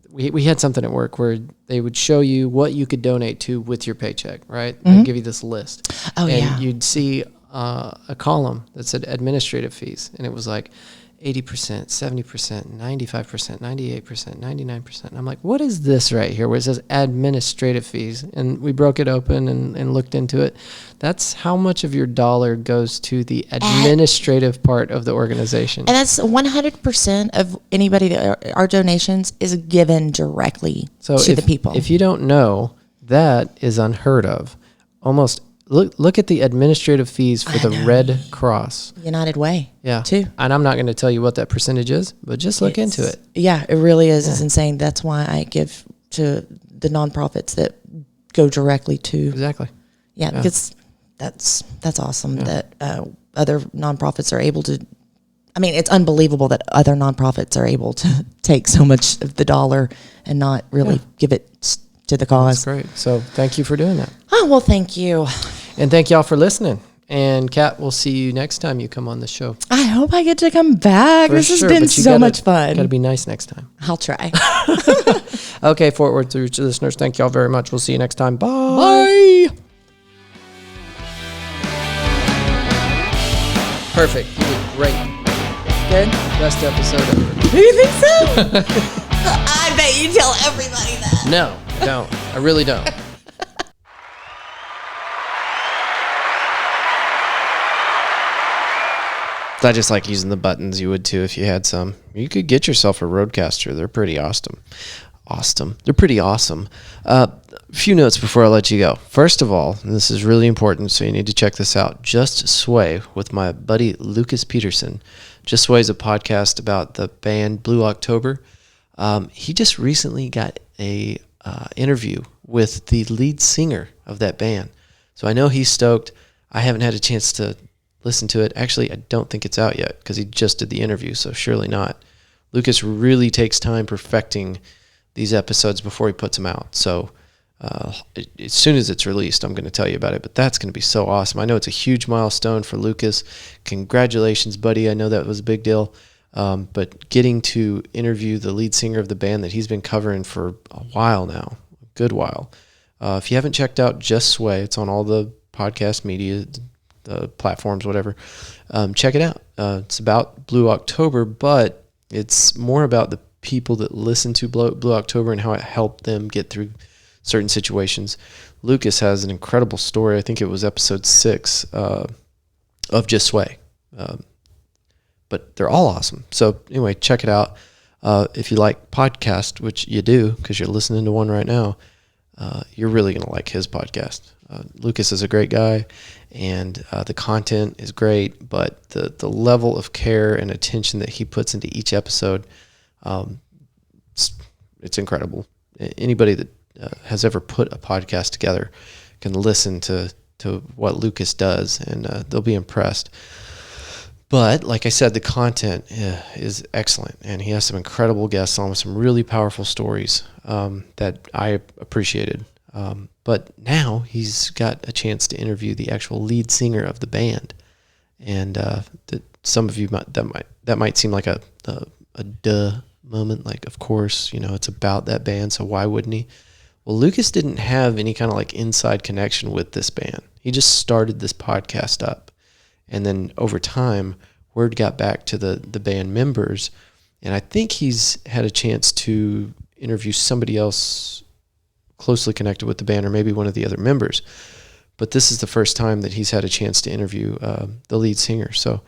S1: we had something at work where they would show you what you could donate to with your paycheck, right? Mm-hmm. They'd give you this list.
S2: Oh,
S1: and you'd see a column that said administrative fees, and it was like 80%, 70%, 95%, 98%, 99%. And I'm like, what is this right here where it says administrative fees? And we broke it open and looked into it. That's how much of your dollar goes to the administrative part of the organization. And
S2: that's 100% of anybody that our donations is given directly to the people.
S1: If you don't know, that is unheard of. Almost Look at the administrative fees for the Red Cross.
S2: United Way.
S1: Yeah.
S2: Too.
S1: And I'm not going to tell you what that percentage is, but just look into it.
S2: Yeah, it really is. Yeah. It's insane. That's why I give to the nonprofits that go directly to.
S1: Exactly.
S2: Yeah, because that's awesome that other nonprofits are able to. I mean, it's unbelievable that other nonprofits are able to take so much of the dollar and not really give it to the cause.
S1: That's great. So thank you for doing that.
S2: Oh, well, thank you.
S1: And thank y'all for listening. And Kat, we'll see you next time you come on the show.
S2: I hope I get to come back. This has been so much fun.
S1: Got to be nice next time.
S2: I'll try.
S1: Okay, Fort Worth Roots listeners, thank y'all very much. We'll see you next time. Bye. Bye. Perfect. You did great. Good? Best episode ever.
S2: Do you think so? I bet you tell everybody that.
S1: No, I don't. I really don't. I just like using the buttons. You would too if you had some. You could get yourself a Rodecaster. They're pretty awesome. They're pretty awesome. A few notes before I let you go. First of all, and this is really important, so you need to check this out. Just Sway with my buddy Lucas Peterson. Just Sway is a podcast about the band Blue October. He just recently got a interview with the lead singer of that band. So I know he's stoked. I haven't had a chance to listen to it. Actually, I don't think it's out yet because he just did the interview, so surely not. Lucas really takes time perfecting these episodes before he puts them out. So as soon as it's released, I'm going to tell you about it, but that's going to be so awesome. I know it's a huge milestone for Lucas. Congratulations, buddy. I know that was a big deal. But getting to interview the lead singer of the band that he's been covering for a while now, a good while. If you haven't checked out Just Sway, it's on all the podcast media, the platforms, whatever. Check it out. It's about Blue October, but it's more about the people that listen to Blue October and how it helped them get through certain situations. Lucas has an incredible story. I think it was episode 6 of Just Sway. But they're all awesome. So anyway, check it out. If you like podcasts, which you do because you're listening to one right now, you're really going to like his podcast. Lucas is a great guy, and the content is great, but the level of care and attention that he puts into each episode, it's incredible. Anybody that has ever put a podcast together can listen to what Lucas does, and they'll be impressed. But like I said, the content is excellent, and he has some incredible guests on with some really powerful stories that I appreciated. But now he's got a chance to interview the actual lead singer of the band, and some of you that might seem like a a duh moment. Like, of course, it's about that band, so why wouldn't he? Well, Lucas didn't have any kind of like inside connection with this band. He just started this podcast up. And then over time, word got back to the band members. And I think he's had a chance to interview somebody else closely connected with the band, or maybe one of the other members. But this is the first time that he's had a chance to interview the lead singer. So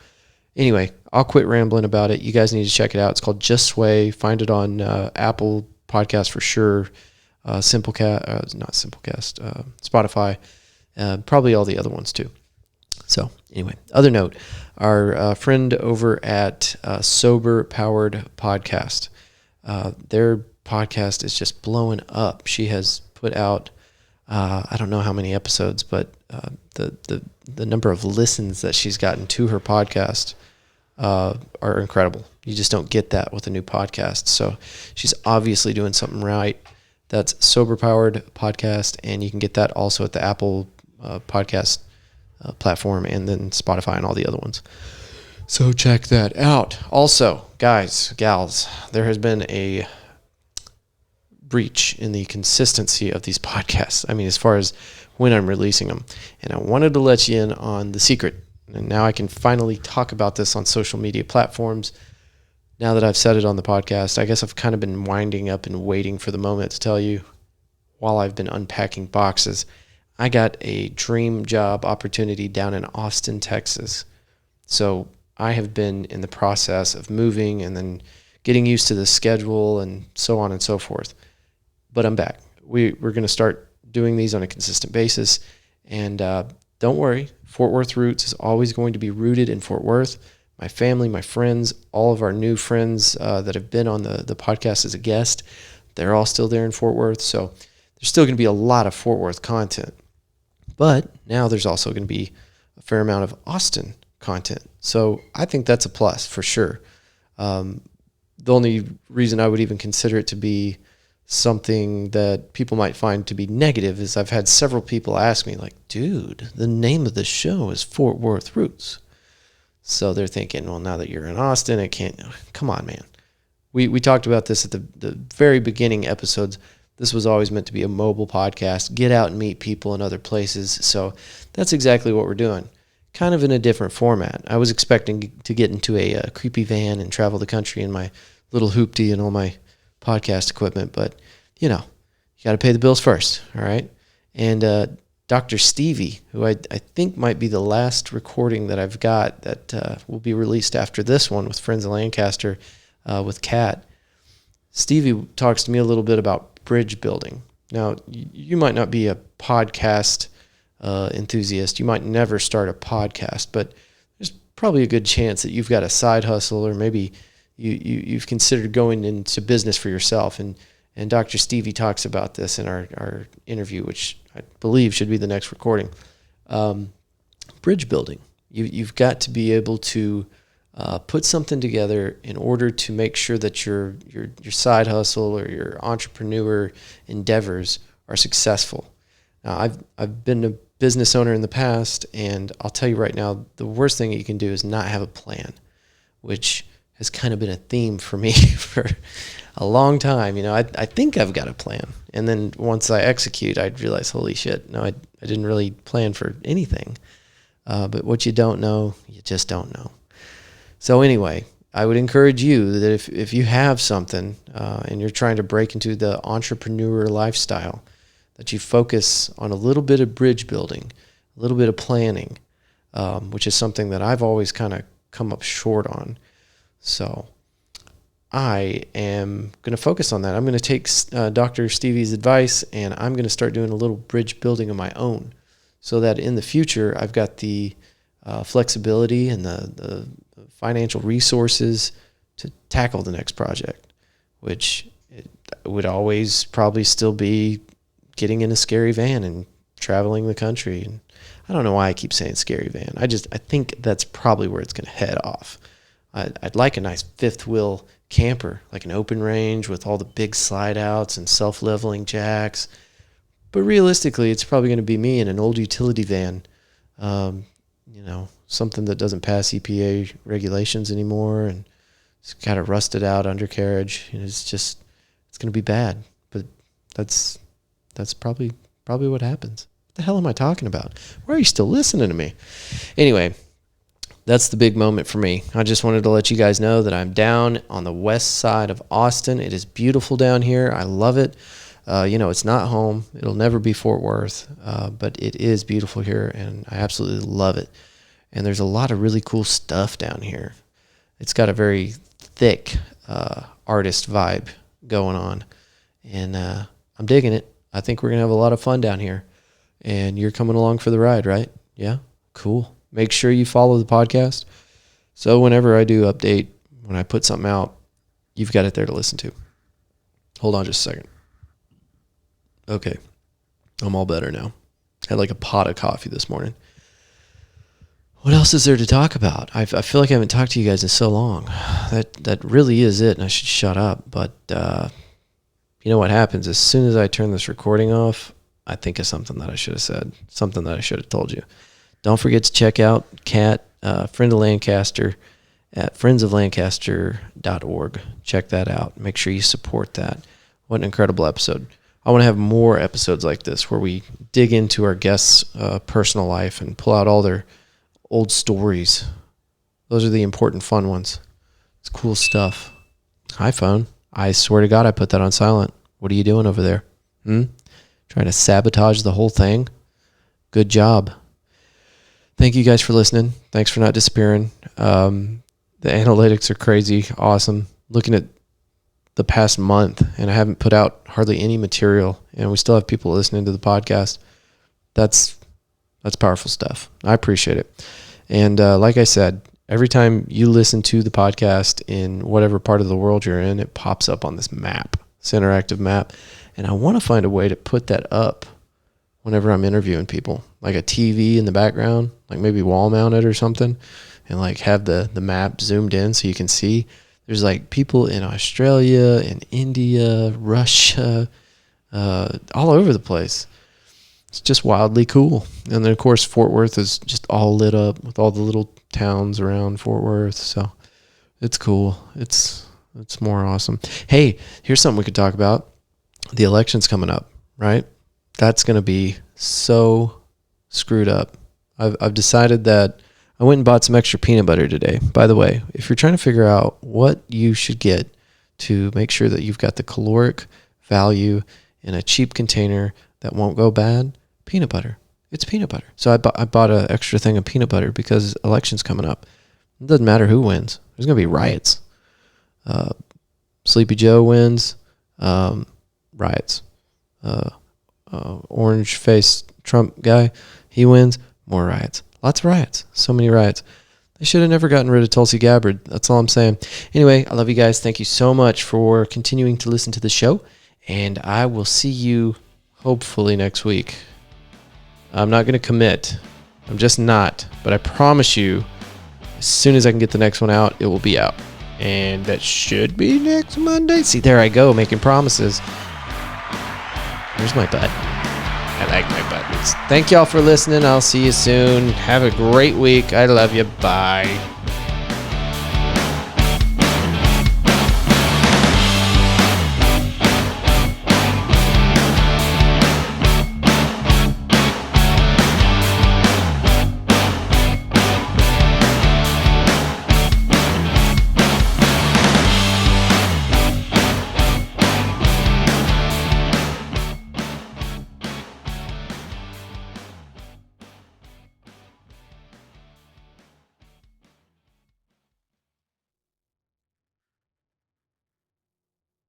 S1: anyway, I'll quit rambling about it. You guys need to check it out. It's called Just Sway. Find it on Apple Podcast for sure. Spotify, probably all the other ones too. So anyway, other note, our friend over at Sober Powered Podcast, their podcast is just blowing up. She has put out, I don't know how many episodes, but the number of listens that she's gotten to her podcast are incredible. You just don't get that with a new podcast. So she's obviously doing something right. That's Sober Powered Podcast, and you can get that also at the Apple podcast platform, and then Spotify and all the other ones. So check that out. Also, guys, gals, there has been a breach in the consistency of these podcasts. I mean, as far as when I'm releasing them. And I wanted to let you in on the secret. And now I can finally talk about this on social media platforms. Now that I've said it on the podcast, I guess I've kind of been winding up and waiting for the moment to tell you while I've been unpacking boxes. I got a dream job opportunity down in Austin, Texas. So I have been in the process of moving and then getting used to the schedule and so on and so forth. But I'm back. We're going to start doing these on a consistent basis. And don't worry, Fort Worth Roots is always going to be rooted in Fort Worth. My family, my friends, all of our new friends that have been on the podcast as a guest, they're all still there in Fort Worth. So there's still going to be a lot of Fort Worth content. But now there's also going to be a fair amount of Austin content. So I think that's a plus for sure. The only reason I would even consider it to be something that people might find to be negative is I've had several people ask me, like, dude, the name of the show is Fort Worth Roots. So they're thinking, well, now that you're in Austin, it can't. Come on, man. We talked about this at the very beginning episodes. This was always meant to be a mobile podcast, get out and meet people in other places. So that's exactly what we're doing, kind of in a different format. I was expecting to get into a creepy van and travel the country in my little hoopty and all my podcast equipment, but, you got to pay the bills first, all right? And Dr. Stevie, who I think might be the last recording that I've got that will be released after this one with Friends of Lancaster with Kat. Stevie talks to me a little bit about bridge building. Now, you might not be a podcast enthusiast. You might never start a podcast, but there's probably a good chance that you've got a side hustle, or maybe you've considered going into business for yourself. And Dr. Stevie talks about this in our interview, which I believe should be the next recording. Bridge building. You've got to be able to put something together in order to make sure that your side hustle or your entrepreneur endeavors are successful. Now, I've been a business owner in the past, and I'll tell you right now, the worst thing that you can do is not have a plan, which has kind of been a theme for me for a long time. I think I've got a plan. And then once I execute, I'd realize, holy shit, no, I didn't really plan for anything. But what you don't know, you just don't know. So anyway, I would encourage you that if you have something and you're trying to break into the entrepreneur lifestyle, that you focus on a little bit of bridge building, a little bit of planning, which is something that I've always kind of come up short on. So I am going to focus on that. I'm going to take Dr. Stevie's advice, and I'm going to start doing a little bridge building of my own, so that in the future I've got the flexibility and the financial resources to tackle the next project, which it would always probably still be getting in a scary van and traveling the country. And I don't know why I keep saying scary van. I think that's probably where it's going to head off. I'd like a nice fifth wheel camper, like an open range with all the big slide outs and self-leveling jacks. But realistically, it's probably going to be me in an old utility van, something that doesn't pass EPA regulations anymore, and It's got a rusted out undercarriage. It's going to be bad. But that's probably what happens. What the hell am I talking about? Why are you still listening to me? Anyway, that's the big moment for me. I just wanted to let you guys know that I'm down on the west side of Austin. It is beautiful down here. I love it. It's not home. It'll never be Fort Worth, but it is beautiful here, and I absolutely love it. And there's a lot of really cool stuff down here. It's got a very thick artist vibe going on, and I'm digging it. I think we're going to have a lot of fun down here, and you're coming along for the ride, right? Yeah? Cool. Make sure you follow the podcast. So whenever I do update, when I put something out, you've got it there to listen to. Hold on just a second. Okay. I'm all better now. Had like a pot of coffee this morning. What else is there to talk about? I feel like I haven't talked to you guys in so long. That really is it, and I should shut up. But you know what happens? As soon as I turn this recording off, I think of something that I should have said, something that I should have told you. Don't forget to check out Kat, Friend of Lancaster, at friendsoflancaster.org. Check that out. Make sure you support that. What an incredible episode. I want to have more episodes like this where we dig into our guests' personal life and pull out all their old stories. Those are the important, fun ones. It's cool stuff. Hi, phone. I swear to God, I put that on silent. What are you doing over there? Trying to sabotage the whole thing? Good job. Thank you guys for listening. Thanks for not disappearing. The analytics are crazy. Awesome. Looking at the past month, and I haven't put out hardly any material, and we still have people listening to the podcast. That's powerful stuff. I appreciate it. And like I said, every time you listen to the podcast in whatever part of the world you're in, it pops up on this map, this interactive map. And I want to find a way to put that up whenever I'm interviewing people, like a TV in the background, like maybe wall mounted or something, and like have the map zoomed in so you can see. There's like people in Australia and India, Russia, all over the place. It's just wildly cool. And then, of course, Fort Worth is just all lit up with all the little towns around Fort Worth. So it's cool. It's more awesome. Hey, here's something we could talk about. The election's coming up, right? That's going to be so screwed up. I've decided that I went and bought some extra peanut butter today. By the way, if you're trying to figure out what you should get to make sure that you've got the caloric value in a cheap container that won't go bad, peanut butter. It's peanut butter. So I bought an extra thing of peanut butter because election's coming up. It doesn't matter who wins. There's going to be riots. Sleepy Joe wins, riots. Orange-faced Trump guy, he wins, more riots. Lots of riots. So many riots. They should have never gotten rid of Tulsi Gabbard. That's all I'm saying. Anyway, I love you guys. Thank you so much for continuing to listen to the show. And I will see you hopefully next week. I'm not going to commit. I'm just not. But I promise you, as soon as I can get the next one out, it will be out. And that should be next Monday. See, there I go, making promises. Where's my button? I like my buttons. Thank y'all for listening. I'll see you soon. Have a great week. I love you. Bye.